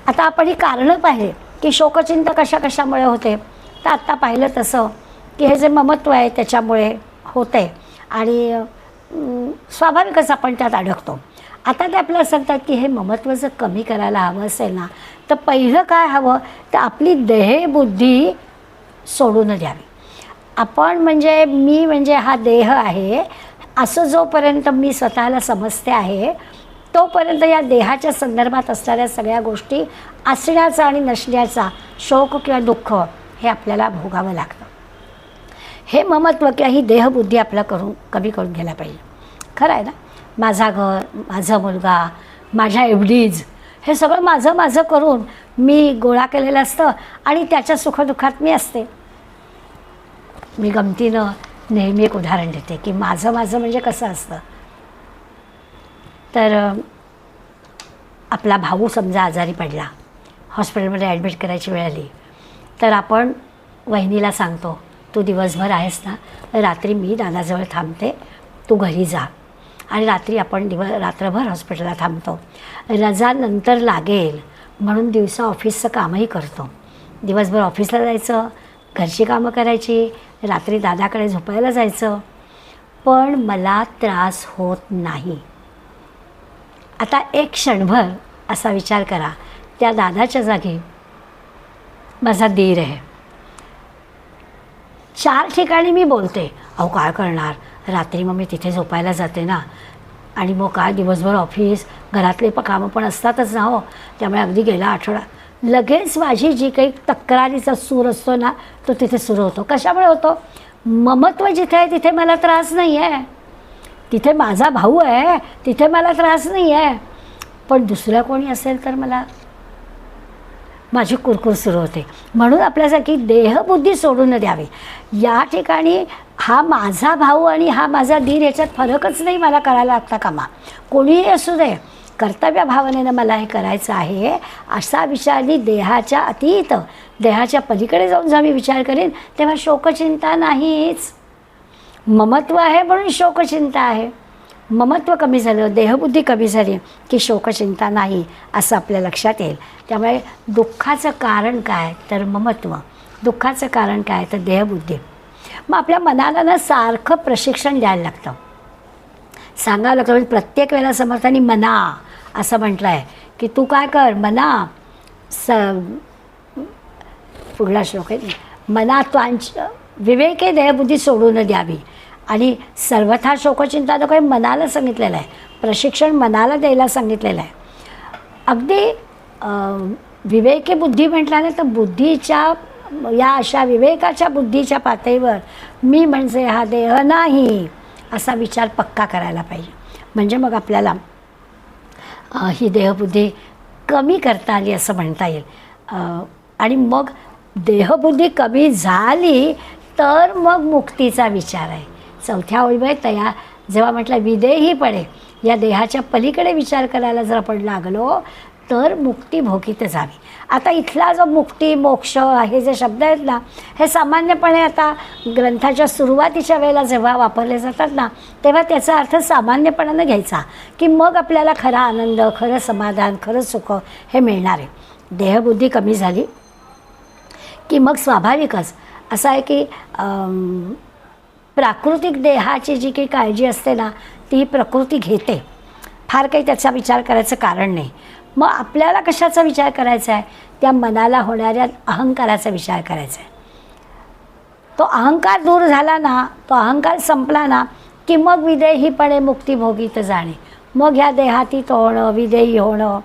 आता आपण ही कारणं पाहिले की शोकचिंता कशामुळे होते. तर आत्ता पाहिलं तसं की हे जे ममत्व आहे त्याच्यामुळे होते आणि स्वाभाविकच आपण त्यात अडकतो. आता ते आपल्याला सांगतात की हे ममत्व जर कमी करायला हवं असेल ना, तर पहिलं काय हवं, तर आपली देहबुद्धी सोडून द्यावी. आपण म्हणजे मी म्हणजे हा देह आहे असं जोपर्यंत मी स्वतःला समजते आहे, तोपर्यंत या देहाच्या संदर्भात असणाऱ्या सगळ्या गोष्टी असण्याचा आणि नसण्याचा शोक किंवा दुःख हे आपल्याला भोगावं लागतं. हे ममत्व किंवा ही देहबुद्धी आपलं कमी करून घ्यायला पाहिजे. खरं आहे ना, माझा घर, माझा मुलगा, माझ्या एवढीच, हे सगळं माझं करून मी गोळा केलेलं असतं आणि त्याच्या सुखदुःखात मी असते. मी गमतीनं नेहमी एक उदाहरण देते की माझं म्हणजे कसं असतं. तर आपला भाऊ समजा आजारी पडला, हॉस्पिटलमध्ये ॲडमिट करायची वेळ आली, तर आपण वहिनीला सांगतो, तू दिवसभर आहेस ना, रात्री मी दादाजवळ थांबते, तू घरी जा. आणि रात्री आपण रात्रभर हॉस्पिटलला थांबतो. रजा नंतर लागेल म्हणून दिवसा ऑफिसचं कामही करतो. दिवसभर ऑफिसला जायचं, घरची कामं करायची, रात्री दादाकडे झोपायला जायचं, पण मला त्रास होत नाही. आता एक क्षणभर असा विचार करा, त्या दादाच्या जागी माझा दीर आहे. 4 ठिकाणी मी बोलते, अहो काय करणार, रात्री मग मी तिथे झोपायला जाते ना, आणि मग काय दिवसभर ऑफिस, घरातले कामं पण असतातच ना हो, त्यामुळे अगदी गेला आठवडा. लगेच माझी जी काही तक्रारीचा सूर असतो ना, तो तिथे सुरू होतो. कशामुळे होतो? ममत्व जिथे आहे तिथे मला त्रास नाही आहे, तिथे माझा भाऊ आहे, तिथे मला त्रास नाही आहे, पण दुसऱ्या कोणी असेल तर मला माझी कुरकुर सुरू होते. म्हणून आपल्यासाठी देहबुद्धी सोडून द्यावी. या ठिकाणी हा माझा भाऊ आणि हा माझा दीर याच्यात फरकच नाही मला करायला लागता कामा. कोणीही असू दे, कर्तव्य भावनेनं मला हे करायचं आहे असा विचार मी देहाच्या अतीत, देहाच्या पलीकडे जाऊन जेव्हा मी विचार करेन तेव्हा शोकचिंता नाहीच. ममत्व आहे म्हणून शोकचिंता आहे. ममत्व कमी झालं, देहबुद्धी कमी झाली की शोकचिंता नाही असं आपल्या लक्षात येईल. त्यामुळे दुःखाचं कारण काय तर ममत्व, दुःखाचं कारण काय तर देहबुद्धी. मग आपल्या मनाला ना सारखं प्रशिक्षण द्यायला लागतं, सांगावं लागतं. म्हणजे प्रत्येक वेळेला समर्थांनी मना असं म्हटलं आहे की तू काय कर मना, पुढला श्लोक आहे, मना त्वांच विवेके देहबुद्धी सोडून द्यावी. आणि सर्वथा शोकचिंता नको, मनाला सांगितलेलं आहे, प्रशिक्षण मनाला द्यायला सांगितलेलं आहे. अगदी विवेके बुद्धी म्हटल्याने तर बुद्धीच्या या अशा विवेकाच्या बुद्धीच्या पातळीवर मी म्हणजे हा देह नाही असा विचार पक्का करायला पाहिजे. म्हणजे मग आपल्याला ही देहबुद्धी कमी करता आली असं म्हणता येईल. आणि मग देहबुद्धी कमी झाली तर मग मुक्तीचा विचार आहे. 4थ्या ओळीमध्ये तया जेव्हा म्हटलं विदेही पडे, या देहाच्या पलीकडे विचार करायला जर आपण लागलो तर मुक्ती भोगीत जावी. आता इथला जो मुक्ती मोक्ष हे जे शब्द आहेत ना, हे सामान्यपणे आता ग्रंथाच्या सुरुवातीच्या वेळेला जेव्हा वापरले जातात ना, तेव्हा त्याचा अर्थ सामान्यपणानं घ्यायचा की मग आपल्याला खरा आनंद, खरं समाधान, खरं सुख हे मिळणार आहे. देहबुद्धी कमी झाली की मग स्वाभाविकच असं आहे की प्राकृतिक देहाची जी काही काळजी असते ना, ती प्रकृती घेते. फार काही त्याचा विचार करायचं कारण नाही. मग आपल्याला कशाचा विचार करायचा आहे? त्या मनाला होणाऱ्या अहंकाराचा विचार करायचा आहे. तो अहंकार दूर झाला ना, तो अहंकार संपला ना की मग विदेहीपणे मुक्तिभोगीत जाणे, मग ह्या देहातीत होणं, विदेही होणं.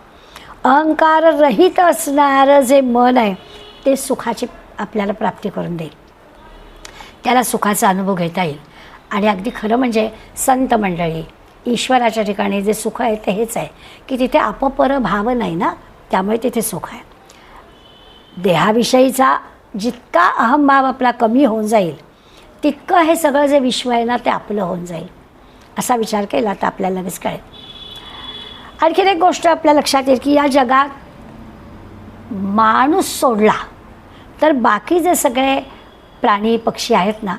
अहंकार रहित असणारं जे मन आहे ते सुखाची आपल्याला प्राप्ती करून देईल, त्याला सुखाचा अनुभव घेता येईल. आणि अगदी खरं म्हणजे संत मंडळी, ईश्वराच्या ठिकाणी जे सुख आहे ते हेच आहे की तिथे अपपर भाव नाही ना, त्यामुळे तिथे सुख आहे. देहाविषयीचा जितका अहमभाव आपला कमी होऊन जाईल तितकं हे सगळं जे विश्व आहे ना ते आपलं होऊन जाईल. असा विचार केला तर आपल्याला लगेच कळेल. आणखीन एक गोष्ट आपल्या लक्षात येईल की या जगात माणूस सोडला तर बाकी जे सगळे प्राणी पक्षी आहेत ना,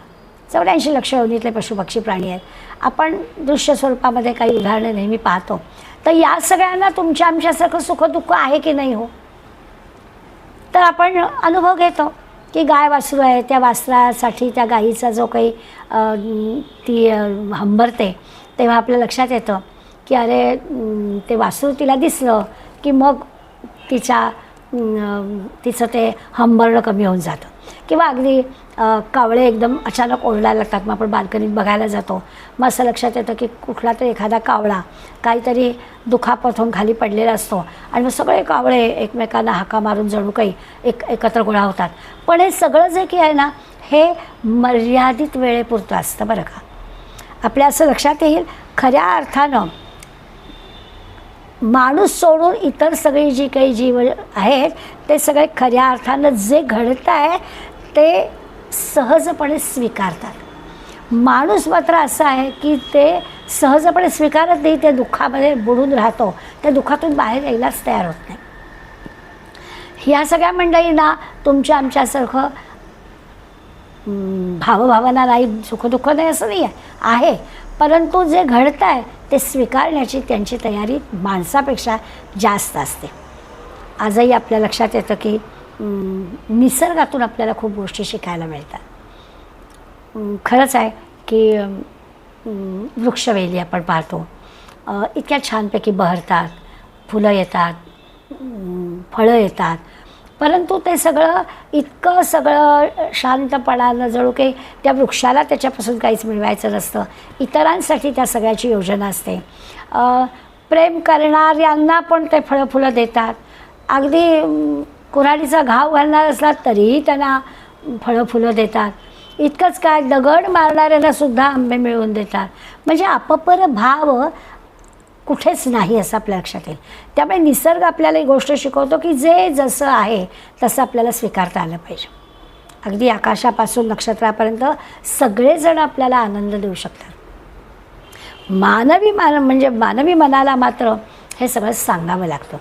84 लक्ष योनीतले पशुपक्षी प्राणी आहेत. आपण दृश्य स्वरूपामध्ये काही उदाहरणं नेहमी पाहतो. तर या सगळ्यांना तुमच्या आमच्यासारखं सुखदुःख आहे की नाही हो, तर आपण अनुभव घेतो की गाय वासरू आहे, त्या वासरासाठी त्या गाईचा जो काही ती हंबरते तेव्हा आपल्या लक्षात येतं की अरे ते वासरू तिला दिसलं की मग तिचं ते हंबरणं कमी होऊन जातं. किंवा अगदी कावळे एकदम अचानक ओरडायला लागतात, मग आपण बाल्कनीत बघायला जातो. मग असं लक्षात येतं की कुठला तरी एखादा कावळा काहीतरी दुखापत होऊन खाली पडलेला असतो आणि मग सगळे कावळे एकमेकांना हाका मारून जणू काही एकत्र गोळा होतात. पण हे सगळं जे की आहे ना हे मर्यादित वेळेपुरतं असतं बरं का. आपल्या असं लक्षात येईल खऱ्या अर्थानं माणूस सोडून इतर सगळी जी काही जीव आहेत ते सगळे खऱ्या अर्थानं जे घडतं आहे ते सहजपणे स्वीकारतात. माणूस मात्र असा आहे की ते सहजपणे स्वीकारत नाही, ते दुःखामध्ये बुडून राहतो, त्या दुःखातून बाहेर यायलाच तयार होत नाही. ह्या सगळ्या मंडळींना तुमच्या आमच्यासारखं भावभावना नाही, सुखदुःख नाही असं नाही आहे, परंतु जे घडतं आहे ते स्वीकारण्याची त्यांची तयारी माणसापेक्षा जास्त असते. आजही आपल्या लक्षात येतं की निसर्गातून आपल्याला खूप गोष्टी शिकायला मिळतात. खरंच आहे की वृक्षवेली आपण पाहतो, इतक्या छानपैकी बहरतात, फुलं येतात, फळं येतात, परंतु ते सगळं इतकं सगळं शांतपणानं जणू काही त्या वृक्षाला त्याच्यापासून काहीच मिळवायचं नसतं, इतरांसाठी त्या सगळ्याची योजना असते. प्रेम करणाऱ्यांना पण ते फळं फुलं देतात. अगदी कुऱ्हाडीचा घाव घालणार असला तरीही त्यांना फळं फुलं देतात. इतकंच काय, दगड मारणाऱ्यांना सुद्धा आंबे मिळवून देतात. म्हणजे अपपर भाव कुठेच नाही असं आपल्या लक्षात येईल. त्यामुळे निसर्ग आपल्याला एक गोष्ट शिकवतो की जे जसं आहे तसं आपल्याला स्वीकारता आलं पाहिजे. अगदी आकाशापासून नक्षत्रापर्यंत सगळेजण आपल्याला आनंद देऊ शकतात. मानवी मनाला मात्र हे सगळं सांगावं लागतं.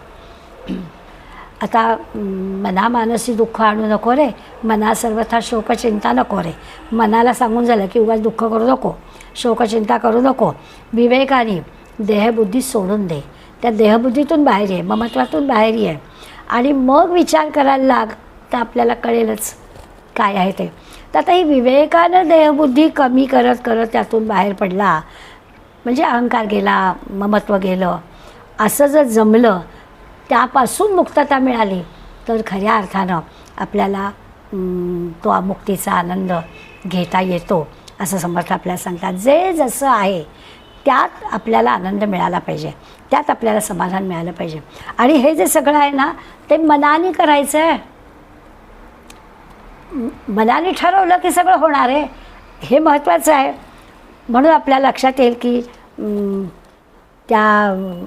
आता मनामानसी दुःख आणू नको रे, मना सर्वथा शोकचिंता नको रे. मनाला सांगून झालं की उगाच दुःख करू नको, शोकचिंता करू नको, विवेकाने देहबुद्धी सोडून दे, त्या देहबुद्धीतून बाहेर ये, ममत्वातून बाहेर ये आणि मग विचार करायला लाग, तर आपल्याला कळेलच काय आहे ते. तर आता ही विवेकानं देहबुद्धी कमी करत करत त्यातून बाहेर पडला म्हणजे अहंकार गेला, ममत्व गेलं, असं जर जमलं, त्यापासून मुक्तता मिळाली तर खऱ्या अर्थानं आपल्याला तो मुक्तीचा आनंद घेता येतो असं समर्थ आपल्याला सांगतात. जे जसं आहे त्यात आपल्याला आनंद मिळाला पाहिजे, त्यात आपल्याला समाधान मिळालं पाहिजे. आणि हे जे सगळं आहे ना ते मनाने करायचं आहे. मनाने ठरवलं की सगळं होणार आहे, हे महत्त्वाचं आहे. म्हणून आपल्याला लक्षात येईल की त्या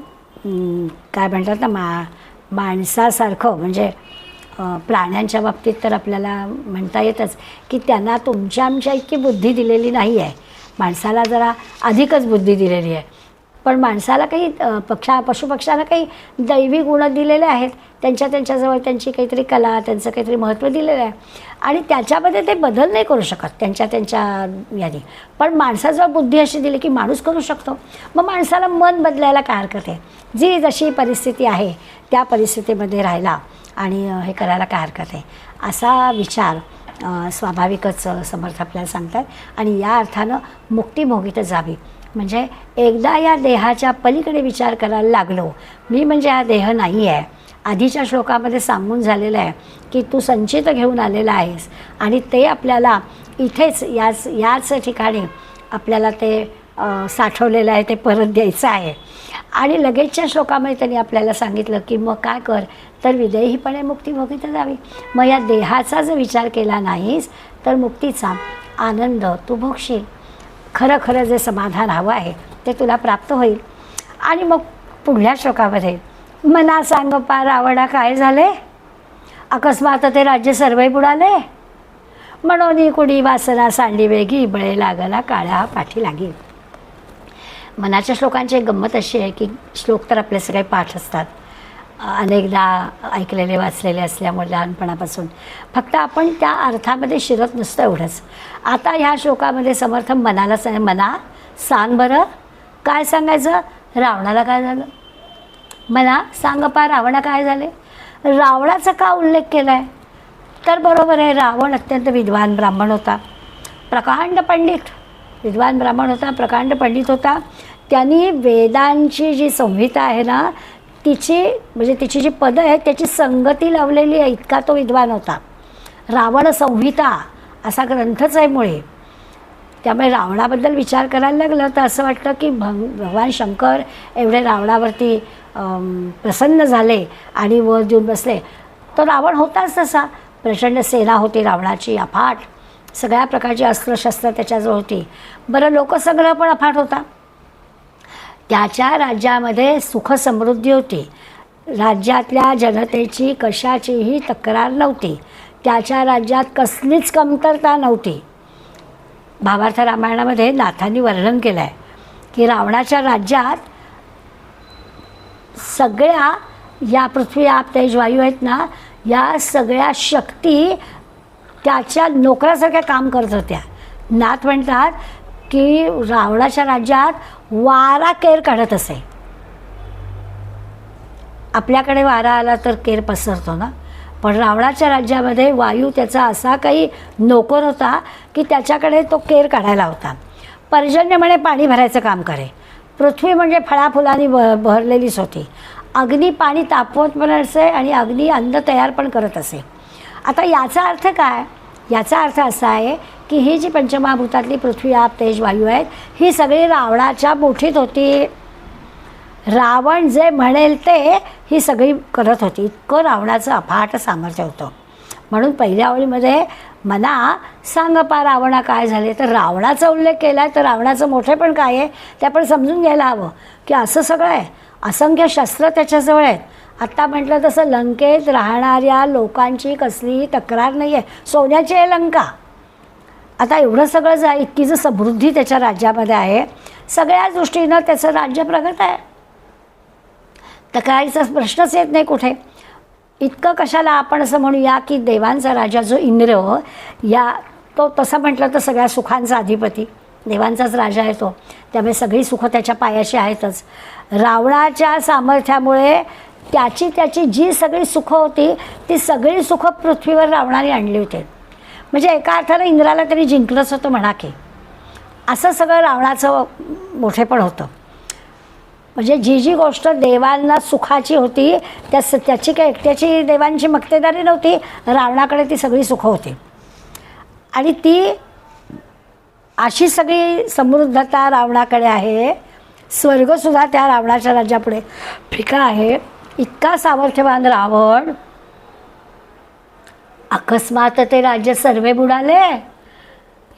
काय म्हणतात ना माणसासारखं म्हणजे प्राण्यांच्या बाबतीत तर आपल्याला म्हणता येतच की त्यांना तुमच्या आमच्या इतकी बुद्धी दिलेली नाही आहे. माणसाला जरा अधिकच बुद्धी दिलेली आहे. पण माणसाला काही पशुपक्ष्याला काही दैवी गुण दिलेले आहेत, त्यांच्याजवळ त्यांची काहीतरी कला, त्यांचं काहीतरी महत्त्व दिलेलं आहे आणि त्याच्यामध्ये ते बदल नाही करू शकत त्यांच्या याने. पण माणसाजवळ बुद्धी अशी दिली की माणूस करू शकतो. मग माणसाला मन बदलायला काय हरकत आहे, जी जशी परिस्थिती आहे त्या परिस्थितीमध्ये राहायला आणि हे करायला काय हरकत आहे, असा विचार स्वाभाविकच समर्थ आपल्याला सांगतात. आणि या अर्थानं मुक्तिभोगीतच जावी. म्हणजे एकदा या देहाच्या पलीकडे विचार करायला लागलो, मी म्हणजे हा देह नाही आहे. आधीच्या श्लोकामध्ये सांगून झालेलं आहे की तू संचित घेऊन आलेला आहेस आणि ते आपल्याला इथेच याच ठिकाणी आपल्याला ते साठवलेलं आहे, ते परत द्यायचं आहे. आणि लगेचच्या श्लोकामध्ये त्यांनी आपल्याला सांगितलं की मग काय कर, तर विदेहीपणे मुक्तिभोगीत जावी. मग या देहाचा जर विचार केला नाहीस तर मुक्तीचा आनंद तू भोगशील. खरं जे समाधान हवं आहे ते तुला प्राप्त होईल. आणि मग पुढल्या श्लोकामध्ये मना सांग पार आवडा काय झाले, अकस्मात ते राज्य सर्वही बुडाले. म्हणून कुणी वासना सांडी वेगी बळे लागला काळ्या पाठी लागी. मनाच्या श्लोकांची एक गंमत अशी आहे की श्लोक तर आपले सगळे पाठ असतात, अनेकदा ऐकलेले वाचलेले असल्यामुळे लहानपणापासून, फक्त आपण त्या अर्थामध्ये शिरत नसतं एवढंच. आता ह्या श्लोकामध्ये समर्थ मनाला मना सांग बरं काय सांगायचं, रावणाला काय झालं, मना सांग पा रावणा काय झाले. रावणाचा का उल्लेख केला आहे, तर बरोबर आहे, रावण अत्यंत विद्वान ब्राह्मण होता, प्रकांड पंडित, विद्वान ब्राह्मण होता, प्रकांड पंडित होता. त्यांनी वेदांची जी संहिता आहे ना तिची म्हणजे तिची जी पदं आहेत त्याची संगती लावलेली आहे, इतका तो विद्वान होता. रावण संहिता असा ग्रंथच आहे मुळे. त्यामुळे रावणाबद्दल विचार करायला लागलं तर असं वाटतं की भगवान शंकर एवढे रावणावरती प्रसन्न झाले आणि वर देऊन बसले. तो रावण होताच तसा, प्रचंड सेना होती रावणाची अफाट, सगळ्या प्रकारची अस्त्रशस्त्र त्याच्याजवळ होती. बरं लोकसंग्रह पण अफाट होता. त्याच्या राज्यामध्ये सुखसमृद्धी होती, राज्यातल्या जनतेची कशाचीही तक्रार नव्हती, त्याच्या राज्यात कसलीच कमतरता नव्हती. भावार्थ रामायणामध्ये नाथांनी वर्णन केलं आहे की रावणाच्या राज्यात सगळ्या या पृथ्वी आप तेज वायू आहेत ना, या सगळ्या शक्ती त्याच्या नोकरासारख्या काम करत होत्या. नाथ म्हणतात की रावणाच्या राज्यात वारा केर काढत असे. आपल्याकडे वारा आला तर केर पसरतो ना, पण रावणाच्या राज्यामध्ये वायू त्याचा असा काही नोकर होता की त्याच्याकडे तो केर काढायला होता. पर्जन्य म्हणे पाणी भरायचं काम करे, पृथ्वी म्हणजे फळाफुलांनी भरलेलीच होती, अग्नी पाणी तापवत पण असे आणि अग्नी अन्न तयार पण करत असे. आता याचा अर्थ काय, याचा अर्थ असा आहे की ही जी पंचमहाभूतातली पृथ्वी आप तेज वायू आहेत ही सगळी रावणाच्या मुठीत होती. रावण जे म्हणेल ते ही सगळी करत होती, इतकं रावणाचं अफाट सामर्थ्य होतं. म्हणून पहिल्या ओळीमध्ये मना सांग पा रावणा काय झाले, तर रावणाचा उल्लेख केला आहे, तर रावणाचं मोठेपण काय आहे ते आपण समजून घ्यायला हवं की असं सगळं आहे, असंख्य शस्त्र त्याच्याजवळ आहेत. आत्ता म्हटलं तसं लंकेत राहणाऱ्या लोकांची कसलीही तक्रार नाही आहे, सोन्याची आहे लंका. आता एवढं सगळं इतकी जर समृद्धी त्याच्या राज्यामध्ये आहे, सगळ्या दृष्टीनं त्याचं राज्य प्रगत आहे, तक्रारीचा प्रश्नच येत नाही कुठे. इतकं कशाला आपण असं म्हणूया की देवांचा राजा जो इंद्र या तो तसं म्हटलं तर सगळ्या सुखांचा अधिपती देवांचाच राजा आहे तो, त्यामुळे सगळी सुखं त्याच्या पायाशी आहेतच. रावणाच्या सामर्थ्यामुळे त्याची जी सगळी सुखं होती ती सगळी सुखं पृथ्वीवर रावणाने आणली होती. म्हणजे एका अर्थानं इंद्राला तरी जिंकलंच होतं म्हणा की, असं सगळं रावणाचं मोठेपण होतं. म्हणजे जी जी गोष्ट देवांना सुखाची होती त्याची काही एकट्याची देवांची मक्तेदारी नव्हती, रावणाकडे ती सगळी सुखं होती. आणि ती अशी सगळी समृद्धता रावणाकडे आहे, स्वर्गसुद्धा त्या रावणाच्या राज्यापुढे फिका आहे. इतका सामर्थ्यवान रावण, अकस्मात ते राज्य सर्वे बुडाले.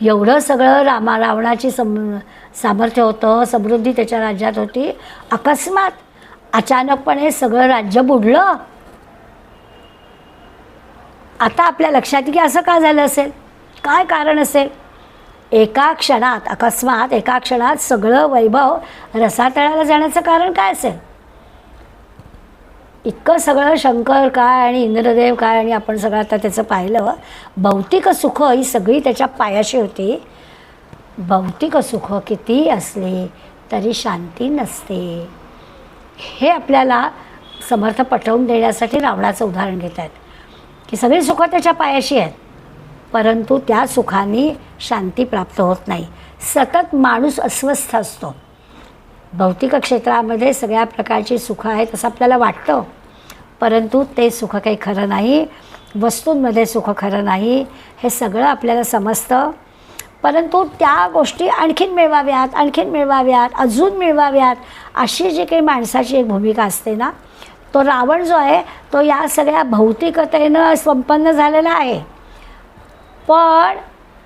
एवढं सगळं रावणाची सामर्थ्य होतं, समृद्धी त्याच्या राज्यात होती, अकस्मात अचानकपणे सगळं राज्य बुडलं. आता आपल्या लक्षात की असं का झालं असेल, काय कारण असेल. एका क्षणात अकस्मात एका क्षणात सगळं वैभव रसातळाला जाण्याचं कारण काय असेल. इतकं सगळं शंकर काय आणि इंद्रदेव काय आणि आपण सगळं आता त्याचं पाहिलं, भौतिक सुख ही सगळी त्याच्या पायाशी होती. भौतिक सुख किती असले तरी शांती नसते, हे आपल्याला समर्थ पटवून देण्यासाठी रावणाचं उदाहरण घेत आहेत की सगळी सुखं त्याच्या पायाशी आहेत, परंतु त्या सुखांनी शांती प्राप्त होत नाही. सतत माणूस अस्वस्थ असतो. भौतिक क्षेत्रामध्ये सगळ्या प्रकारची सुखं आहेत असं आपल्याला वाटतं, परंतु ते सुख काही खरं नाही, वस्तूंमध्ये सुख खरं नाही, हे सगळं आपल्याला समजतं. परंतु त्या गोष्टी आणखीन मिळवाव्यात, आणखीन मिळवाव्यात, अजून मिळवाव्यात, अशी जी काही माणसाची एक भूमिका असते ना, तो रावण जो आहे तो या सगळ्या भौतिकतेनं संपन्न झालेला आहे. पण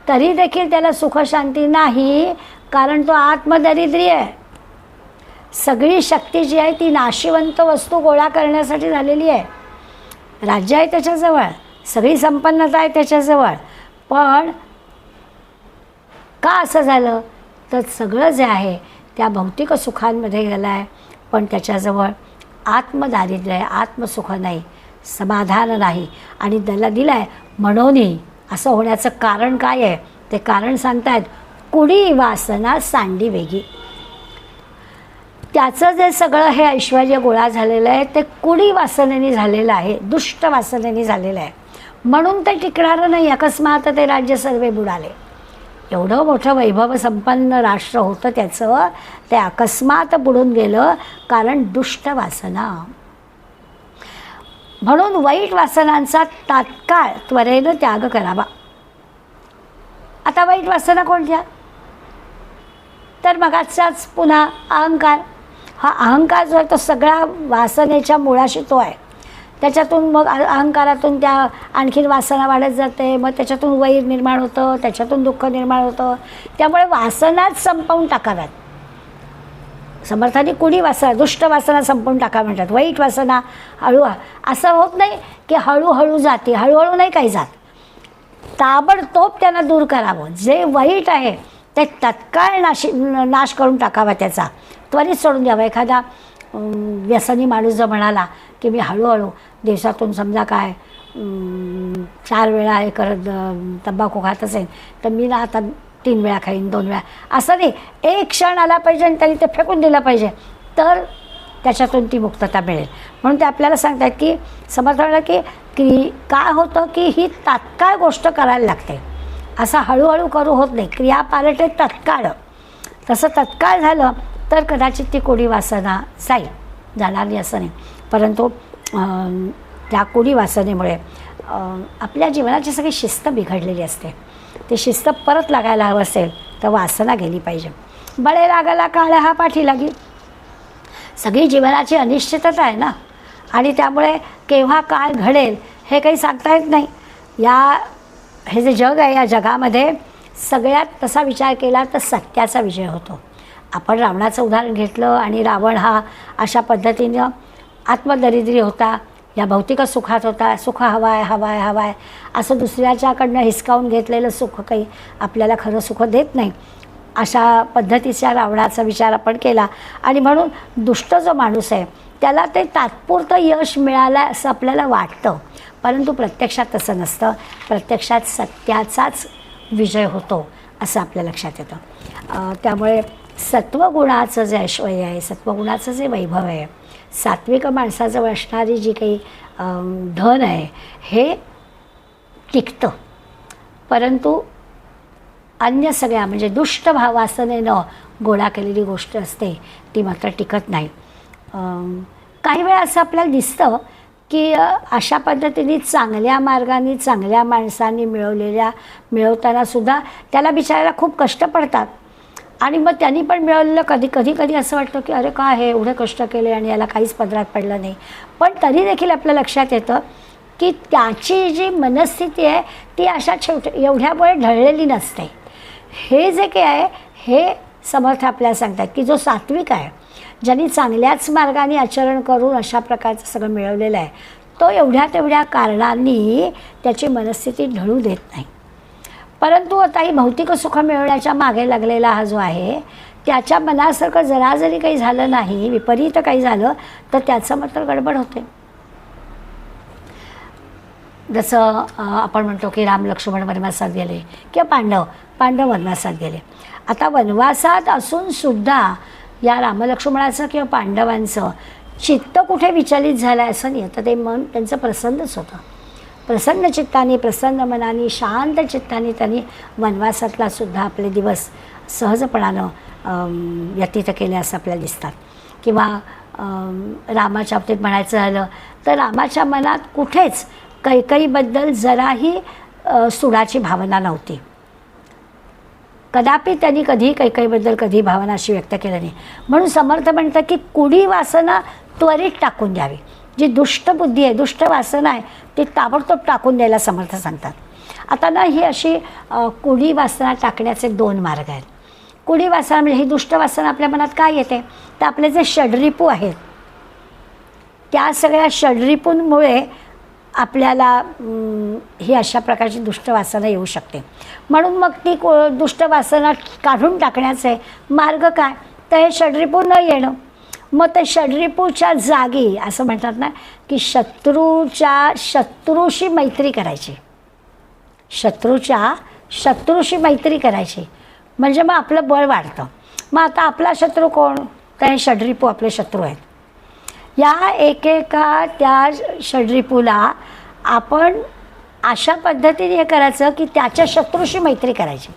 तरी देखील त्याला सुखशांती नाही, कारण तो आत्मदरिद्री आहे. सगळी शक्ती जी आहे ती नाशिवंत वस्तू गोळा करण्यासाठी झालेली आहे. राज्य आहे त्याच्याजवळ, सगळी संपन्नता आहे त्याच्याजवळ, पण का असं झालं, तर सगळं जे आहे त्या भौतिक सुखांमध्ये गेलं आहे, पण त्याच्याजवळ आत्मदारिद्र्य आहे, आत्मसुख नाही, समाधान नाही. आणि त्याला दिलं आहे म्हणून असं होण्याचं कारण काय आहे, ते कारण सांगतायत, कुडी वासना सांडी वेगी. त्याचं जे सगळं हे ऐश्वर्य गोळा झालेलं आहे ते कुडी वासनेने झालेलं आहे, दुष्ट वासनेने झालेलं आहे. म्हणून ते टिकणारं नाही. अकस्मात ते राज्य सर्वे बुडाले. एवढं मोठं वैभव संपन्न राष्ट्र होतं त्याचं, ते अकस्मात बुडून गेलं, कारण दुष्ट वासना. म्हणून वाईट वासनांचा तात्काळ त्वरेनं त्याग करावा. आता वाईट वासना कोणत्या, तर मगाचाच पुन्हा अहंकार. हा अहंकार जो आहे तो सगळ्या वासनेच्या मुळाशी तो आहे. त्याच्यातून मग अहंकारातून त्या आणखीन वासना वाढत जाते, मग त्याच्यातून वैर निर्माण होतं, त्याच्यातून दुःख निर्माण होतं. त्यामुळे वासनाच संपवून टाकाव्यात. समर्थांनी कुणी वासना, दुष्ट वासना संपवून टाका म्हणतात. वाईट वासना हळू, असं होत नाही की हळूहळू जाते, हळूहळू नाही काही जात. ताबडतोब त्यांना दूर करावं. जे वाईट आहे ते तत्काळ नाश करून टाकावा, त्याचा त्वरित सोडून द्यावा. एखादा व्यसनी माणूस जर म्हणाला की मी हळूहळू दिवसातून समजा काय 4 वेळा हे करत तंबाखू खात असेल, तर मी ना आता 3 वेळा खाईन, 2 वेळा, असं नाही. एक क्षण आला पाहिजे आणि त्यांनी ते फेकून दिलं पाहिजे, तर त्याच्यातून ती मुक्तता मिळेल. म्हणून ते आपल्याला सांगतात की समर्थ म्हणलं की काय होतं की ही तात्काळ गोष्ट करायला लागते, असं हळूहळू करू होत नाही. क्रिया पालटे तत्काळ. तसं तत्काळ झालं तर कदाचित ती कोडी वासना जाणार नाही असं नाही. परंतु त्या कोडी वासनेमुळे आपल्या जीवनाची सगळी शिस्त बिघडलेली असते. ती शिस्त परत लागायला हवं असेल तर वासना गेली पाहिजे. बळे लागायला काळ हा पाठी लागी. सगळी जीवनाची अनिश्चितता आहे ना, आणि त्यामुळे केव्हा काय घडेल हे काही सांगता येत नाही. हे जे जग आहे, या जगामध्ये सगळ्यात तसा विचार केला तर सत्याचा विजय होतो. आपण रावणाचं उदाहरण घेतलं, आणि रावण हा अशा पद्धतीनं आत्मदरिद्री होता, या भौतिक सुखात होता. सुख हवाय हवाय हवाय असं दुसऱ्याच्याकडनं हिसकावून घेतलेलं सुख काही आपल्याला खरं सुख देत नाही. अशा पद्धतीचा रावणाचा विचार आपण केला, आणि म्हणून दुष्ट जो माणूस आहे त्याला ते तात्पुरतं यश मिळालं असं आपल्याला वाटतं, परंतु प्रत्यक्षात तसं नसतं. प्रत्यक्षात सत्याचाच विजय होतो असं आपल्या लक्षात येतं. त्यामुळे सत्वगुणाचं जे ऐश्वर्य आहे, सत्वगुणाचं जे वैभव आहे, सात्विक माणसाजवळ असणारी जी काही धन आहे हे टिकतं. परंतु अन्य सगळ्या म्हणजे दुष्ट वासनेनं गोळा केलेली गोष्ट असते ती मात्र टिकत नाही. काही वेळा असं आपल्याला दिसतं की अशा पद्धतीने चांगल्या मार्गाने चांगल्या माणसांनी मिळवतानासुद्धा त्याला बिचारायला खूप कष्ट पडतात, आणि मग त्यांनी पण मिळवलेलं कधी असं वाटतं की अरे काय हे एवढे कष्ट केले आणि याला काहीच पदरात पडलं नाही. पण तरी देखील आपल्या लक्षात येतं की त्याची जी मनस्थिती आहे ती अशा एवढ्यामुळे ढळलेली नसते. हे जे काही आहे हे समर्थ आपल्याला सांगतात की जो सात्विक आहे, ज्यांनी चांगल्याच मार्गाने आचरण करून अशा प्रकारचं सगळं मिळवलेलं आहे, तो एवढ्या तेवढ्या कारणांनी त्याची मनस्थिती ढळू देत नाही. परंतु आता ही भौतिक सुख मिळवण्याच्या मागे लागलेला हा जो आहे त्याच्या मनासारखं जरा जरी काही झालं नाही, विपरीत काही झालं तर त्याचं मात्र गडबड होते. जसं आपण म्हणतो की राम लक्ष्मण वनवासात गेले किंवा पांडव वनवासात गेले. आता वनवासात असून सुद्धा या रामलक्ष्मणाचं किंवा पांडवांचं चित्त कुठे विचलित झालं आहे असं नाही. आता ते मन त्यांचं प्रसन्नच होतं. प्रसन्न चित्ताने, प्रसन्न मनाने, शांत चित्ताने त्यांनी वनवासातला सुद्धा आपले दिवस सहजपणानं व्यतीत केले असं आपल्याला दिसतात. किंवा रामाच्या बाबतीत म्हणायचं झालं तर रामाच्या मनात कुठेच कैकेयीबद्दल जराही सुडाची भावना नव्हती. कदापि त्यांनी कधी कैकेयीबद्दल कधी भावना अशी व्यक्त केली नाही. म्हणून समर्थ म्हणतं की कुडी वासना त्वरित टाकून द्यावी. जी दुष्ट बुद्धी आहे, दुष्ट वासना आहे ती ताबडतोब टाकून द्यायला समर्थ सांगतात. आता ना ही अशी कुडी वासना टाकण्याचे 2 मार्ग आहेत. कुडी वासना म्हणजे ही दुष्ट वासना आपल्या मनात काय येते तर आपले जे षड्रिपू आहेत त्या सगळ्या षड्रिपूंमुळे आपल्याला ही अशा प्रकारची दुष्ट वासना येऊ शकते. म्हणून मग ती दुष्ट वासना काढून टाकण्याचे मार्ग काय, तर हे षड्रिपू न येणं. मग ते षड्रिपूच्या जागी असं म्हणतात ना की शत्रूशी मैत्री करायची, शत्रूशी मैत्री करायची, म्हणजे मग आपलं बळ वाढतं. मग आता आपला शत्रू कोण, तर हे षड्रिपू आपले शत्रू आहेत. या एकेका त्या षड्रिपूला आपण अशा पद्धतीने हे करायचं की त्याच्या शत्रूशी मैत्री करायची.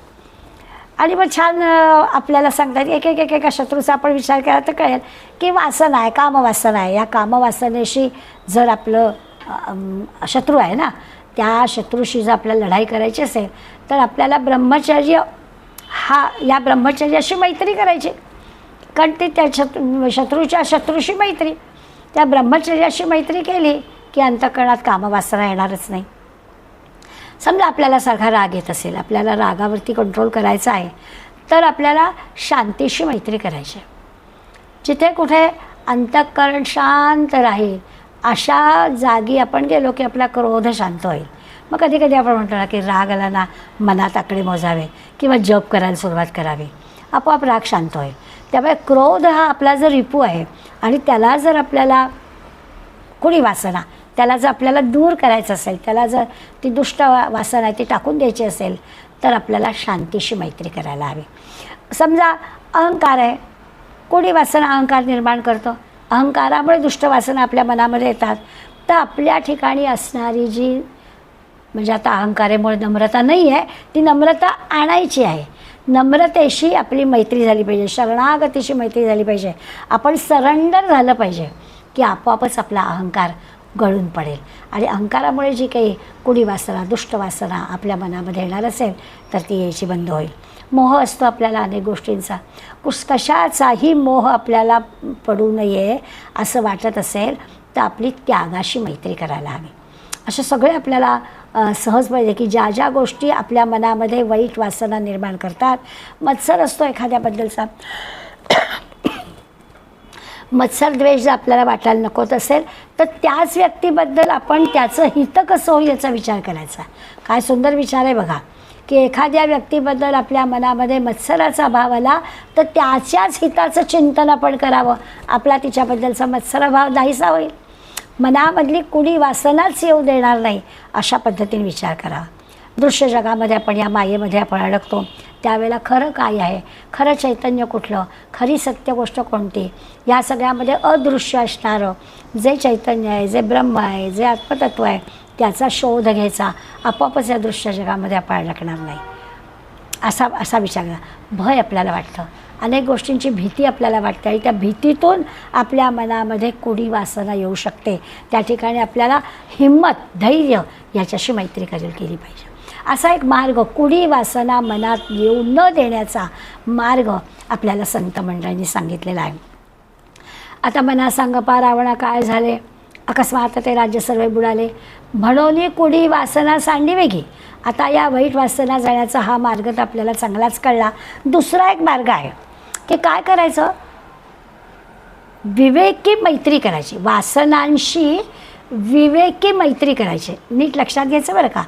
आणि मग छान आपल्याला सांगतात एकेका शत्रूचा आपण विचार केला तर कळेल की वासना आहे, कामवासना आहे. या कामवासनेशी जर आपलं शत्रू आहे ना, त्या शत्रूशी जर आपल्याला लढाई करायची असेल तर आपल्याला या ब्रह्मचर्याशी मैत्री करायची. कारण ती त्या शत्रूच्या शत्रूशी मैत्री, त्या ब्रह्मचर्याशी मैत्री केली की अंतःकरणात कामवासना येणारच नाही. समजा आपल्याला सारखा राग येत असेल, आपल्याला रागावरती कंट्रोल करायचा आहे, तर आपल्याला शांतीशी मैत्री करायची. जिथे कुठे अंतःकरण शांत राहील अशा जागी आपण गेलो की आपला क्रोध शांत होईल. मग कधी कधी आपण म्हणतो ना की राग आला ना मनात आकडे मोजावे किंवा जप करायला सुरुवात करावी, आपोआप राग शांत होईल. त्यामुळे क्रोध हा आपला जर रिपू आहे आणि त्याला जर आपल्याला कुणी वासना, त्याला जर आपल्याला दूर करायचं असेल, त्याला जर ती दुष्ट वासना आहे ती टाकून द्यायची असेल तर आपल्याला शांतीशी मैत्री करायला हवी. समजा अहंकार आहे, कुणी वासना अहंकार निर्माण करतो, अहंकारामुळे दुष्ट वासना आपल्या मनामध्ये येतात. तर आपल्या ठिकाणी असणारी जी म्हणजे आता अहंकारामुळे नम्रता नाही आहे, ती नम्रता आणायची आहे. नम्रतेशी आपली मैत्री झाली पाहिजे, शरणागतीशी मैत्री झाली पाहिजे. आपण सरेंडर झालं पाहिजे की आपोआपच आपला अहंकार गळून पडेल. आणि अहंकारामुळे जी काही कुणी वासना, दुष्ट वासना आपल्या मनामध्ये येणार असेल तर ती यायची बंद होईल. मोह असतो आपल्याला अनेक गोष्टींचा, कशाचाही मोह आपल्याला पडू नये असं वाटत असेल तर आपली त्यागाशी मैत्री करायला हवी. असे सगळे आपल्याला सहज पाहिजे की ज्या ज्या गोष्टी आपल्या मनामध्ये वाईट वासना निर्माण करतात. मत्सर असतो एखाद्याबद्दलचा, मत्सर द्वेष जर आपल्याला वाटायला नकोत असेल तर त्याच व्यक्तीबद्दल आपण त्याचं हित कसं होईल याचा विचार करायचा. काय सुंदर विचार आहे बघा की एखाद्या व्यक्तीबद्दल आपल्या मनामध्ये मत्सराचा भाव आला तर त्याच्याच हिताचं चिंतन आपण करावं, आपला तिच्याबद्दलचा मत्सरभाव नाहीसा होईल. मनामधली कुणी वासनाच येऊ देणार नाही अशा पद्धतीने विचार करावा. दृश्य जगामध्ये आपण या मायेमध्ये आपण अडकतो, त्यावेळेला खरं काय आहे, खरं चैतन्य कुठलं, खरी सत्य गोष्ट कोणती, या सगळ्यामध्ये अदृश्य असणारं जे चैतन्य आहे, जे ब्रह्म आहे, जे आत्मतत्व आहे त्याचा शोध घ्यायचा. आपोआपच या दृश्य जगामध्ये आपण अडकणार नाही असा विचार करा. भय आपल्याला वाटतं, अनेक गोष्टींची भीती आपल्याला वाटते आणि त्या भीतीतून आपल्या मनामध्ये कुणी वासना येऊ शकते. त्या ठिकाणी आपल्याला हिंमत, धैर्य याच्याशी मैत्री केली पाहिजे. असा एक मार्ग, कुणी वासना मनात येऊ न देण्याचा मार्ग आपल्याला संत मंडळींनी सांगितलेला आहे. आता मना सांगपा रावणा काय झाले, अकस्मात ते राज्य सर्व बुडाले, म्हणून कुणी वासना सांडी वेगळी. आता या वाईट वासना जाण्याचा हा मार्ग तर आपल्याला चांगलाच कळला. दुसरा एक मार्ग आहे की काय करायचं, विवेकी मैत्री करायची, वासनांशी विवेकी मैत्री करायची. नीट लक्षात घ्यायचं बरं का.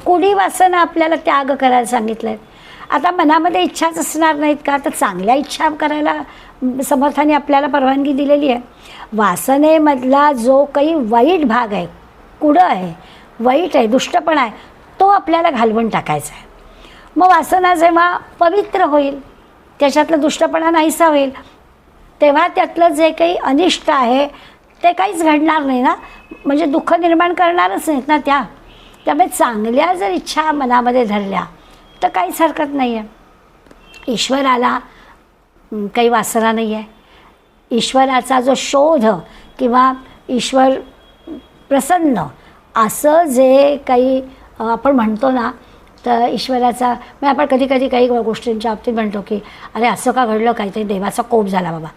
कुणी वासना आपल्याला त्याग करायला सांगितलं आहे. आता मनामध्ये इच्छाच असणार नाहीत का, तर चांगल्या इच्छा करायला समर्थाने आपल्याला परवानगी दिलेली आहे. वासनेमधला जो काही वाईट भाग आहे, कुडं आहे, वाईट आहे, दुष्टपणा आहे, तो आपल्याला घालवून टाकायचा आहे. मग वासना जेव्हा पवित्र होईल, त्याच्यातलं दुष्टपणा नाहीसा होईल, तेव्हा त्यातलं जे काही अनिष्ट आहे ते काहीच घडणार नाही ना, म्हणजे दुःख निर्माण करणारच नाहीत ना त्या. त्यामुळे चांगल्या जर इच्छा मनामध्ये धरल्या तर काहीच हरकत नाही आहे. ईश्वराला काही वासना नाही आहे. ईश्वराचा जो शोध किंवा ईश्वर प्रसन्न असं जे काही आपण म्हणतो ना, तर ईश्वराचा म्हणजे आपण कधी कधी काही गोष्टींच्या बाबतीत म्हणतो की अरे असं का घडलं, काहीतरी देवाचा कोप झाला बाबा.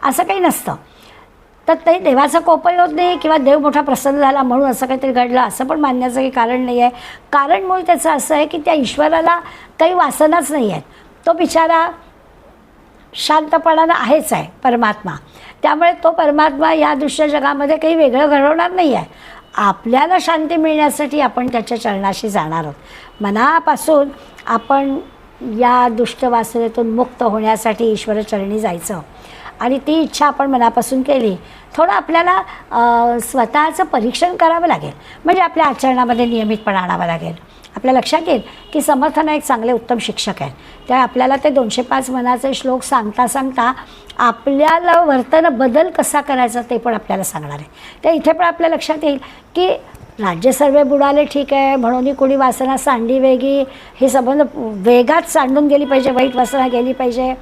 असं काही नसतं. तर ते देवाचा कोपही होत नाही किंवा देव मोठा प्रसन्न झाला म्हणून असं काहीतरी घडलं असं पण मानण्याचं काही कारण नाही आहे. कारण मूळ त्याचं असं आहे की त्या ईश्वराला काही वासनाच नाही आहेत. तो बिचारा शांतपणानं आहेच आहे परमात्मा. त्यामुळे तो परमात्मा या दृश्य जगामध्ये काही वेगळं घडवणार नाही आहे. आपल्याला शांती मिळण्यासाठी आपण त्याच्या चरणाशी जाणार आहोत. मनापासून आपण या दुष्ट वासनेतून मुक्त होण्यासाठी ईश्वरचरणी जायचं आणि ती इच्छा आपण मनापासून केली. थोडं आपल्याला स्वतःचं परीक्षण करावं लागेल, म्हणजे आपल्या आचरणामध्ये नियमितपणा आणावा लागेल. आपल्या लक्षात येईल की समर्थना एक चांगले उत्तम शिक्षक आहेत. त्या आपल्याला ते 205 मनाचे श्लोक सांगता सांगता आपल्याला वर्तन बदल कसा करायचा ते पण आपल्याला सांगणार आहे. त्या इथे पण आपल्या लक्षात येईल की राज्य सर्वे बुडाले ठीक आहे म्हणून कुणी वासना सांडी वेगी, हे संबंध वेगात सांडून गेली पाहिजे, वाईट वासना गेली पाहिजे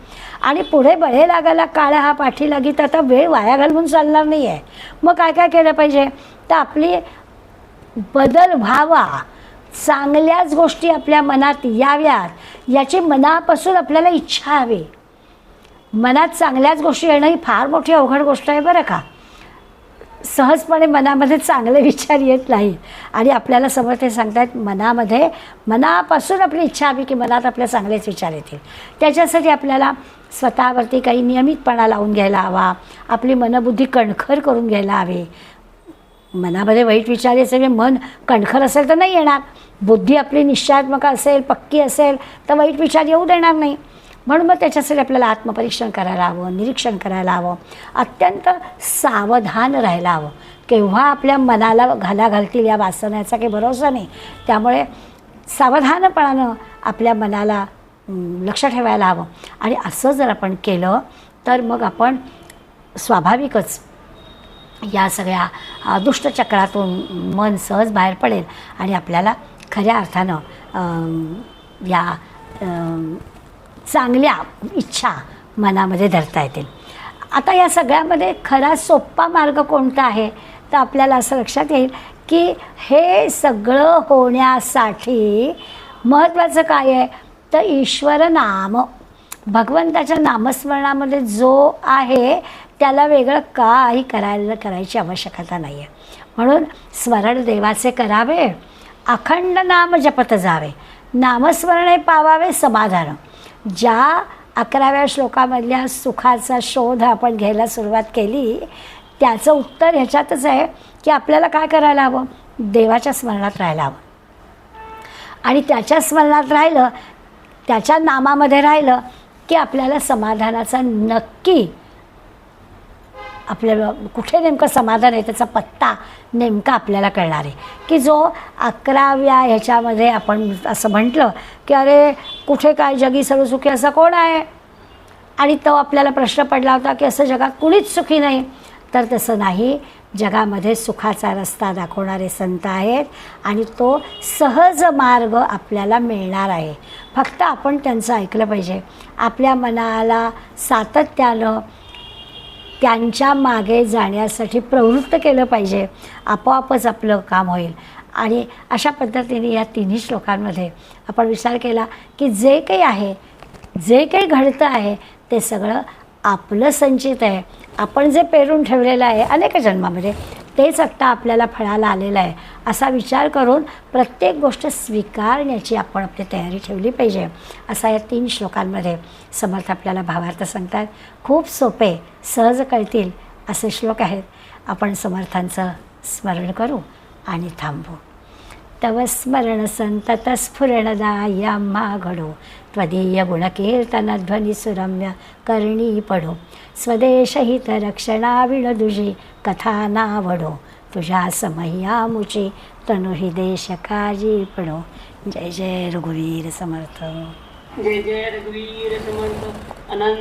आणि पुढे बळे लागायला काळा हा पाठी लागी, तर आता वेळ वाया घालवून चालणार नाही आहे. मग काय काय केलं पाहिजे, तर आपली बदल व्हावा, चांगल्याच गोष्टी आपल्या मनात याव्यात याची मनापासून आपल्याला इच्छा हवी. मनात चांगल्याच गोष्टी येणं ही फार मोठी अवघड गोष्ट आहे बरं का. सहजपणे मनामध्ये चांगले विचार येत नाहीत आणि आपल्याला समर्थ सांगतात मनापासून आपली इच्छा हवी की मनात आपल्या चांगलेच विचार येतील. त्याच्यासाठी आपल्याला स्वतःवरती काही नियमितपणा लावून घ्यायला हवा, आपली मनबुद्धी कणखर करून घ्यायला हवी. मनामध्ये वाईट विचार यायचे म्हणजे मन कणखर असेल तर नाही येणार. बुद्धी आपली निश्चयात्मक असेल, पक्की असेल तर वाईट विचार येऊ देणार नाही. म्हणून मग त्याच्यासाठी आपल्याला आत्मपरीक्षण करायला हवं, निरीक्षण करायला हवं, अत्यंत सावधान राहायला हवं. केव्हा आपल्या मनाला घालतील या वासनाचा काही भरोसा नाही. त्यामुळे सावधानपणानं आपल्या मनाला लक्ष ठेवायला हवं आणि असं जर आपण केलं तर मग आपण स्वाभाविकच या सगळ्या दुष्टचक्रातून मन सहज बाहेर पडेल आणि आपल्याला खऱ्या अर्थानं या चांगल्या इच्छा मनामध्ये धरता येतील. आता या सगळ्यामध्ये खरा सोपा मार्ग कोणता आहे, तर आपल्याला असं लक्षात येईल की हे सगळं होण्यासाठी महत्त्वाचं काय आहे, तर ईश्वर नाम, भगवंताच्या नामस्मरणामध्ये जो आहे त्याला वेगळं काही करायची आवश्यकता नाही आहे. म्हणून स्मरण देवाचे करावे, अखंड नाम जपत जावे, नामस्मरणे पावावे समाधान. ज्या 11व्या श्लोकामधल्या सुखाचा शोध आपण घ्यायला सुरुवात केली त्याचं उत्तर ह्याच्यातच आहे की आपल्याला काय करायला हवं, देवाच्या स्मरणात राहायला हवं. आणि त्याच्या स्मरणात राहिलं, त्याच्या नामामध्ये राहिलं की आपल्याला समाधानाचा नक्की, आपल्याला कुठे नेमकं समाधान आहे त्याचा पत्ता नेमका आपल्याला कळणार आहे. की जो 11व्या ह्याच्यामध्ये आपण असं म्हटलं की अरे कुठे काय जगी सर्व सुखी असं कोण आहे, आणि तो आपल्याला प्रश्न पडला होता की असं जगात कुणीच सुखी नाही. तर तसं नाही, जगामध्ये सुखाचा रस्ता दाखवणारे संत आहेत आणि तो सहज मार्ग आपल्याला मिळणार आहे. फक्त आपण त्यांचं ऐकलं पाहिजे, आपल्या मनाला सातत्यानं त्यांच्या मागे जाण्यासाठी प्रवृत्त केलं पाहिजे. आपोआपच आपलं काम होईल. आणि अशा पद्धतीने या तिन्ही श्लोकांमध्ये आपण विचार केला की जे काही आहे, जे काही घडतं आहे ते सगळं आपलं संचित आहे. आपण जे पेरून ठेवलेलं आहे अनेक जन्मामध्ये तेच आत्ता आपल्याला फळाला आलेलं आहे असा विचार करून प्रत्येक गोष्ट स्वीकारण्याची आपण आपली तयारी ठेवली पाहिजे. असा या 3 श्लोकांमध्ये समर्थ आपल्याला भावार्थ सांगतात. खूप सोपे, सहज कळतील असे श्लोक आहेत. आपण समर्थांचं स्मरण करू आणि थांबू. तव स्मरण संतत स्फुरणदाय आम्हा घडो, त्वदीय गुणकीर्तन ध्वनी सुरम्य करणी पडो, स्वदेशहित रक्षणा विणदुजी कथा नावडो, तुझ्या समह्यामुची तनुहि देश काजी पडो. जय जय रघुवीर समर्थ. जय जय रघुवीर समर्थ. अनंत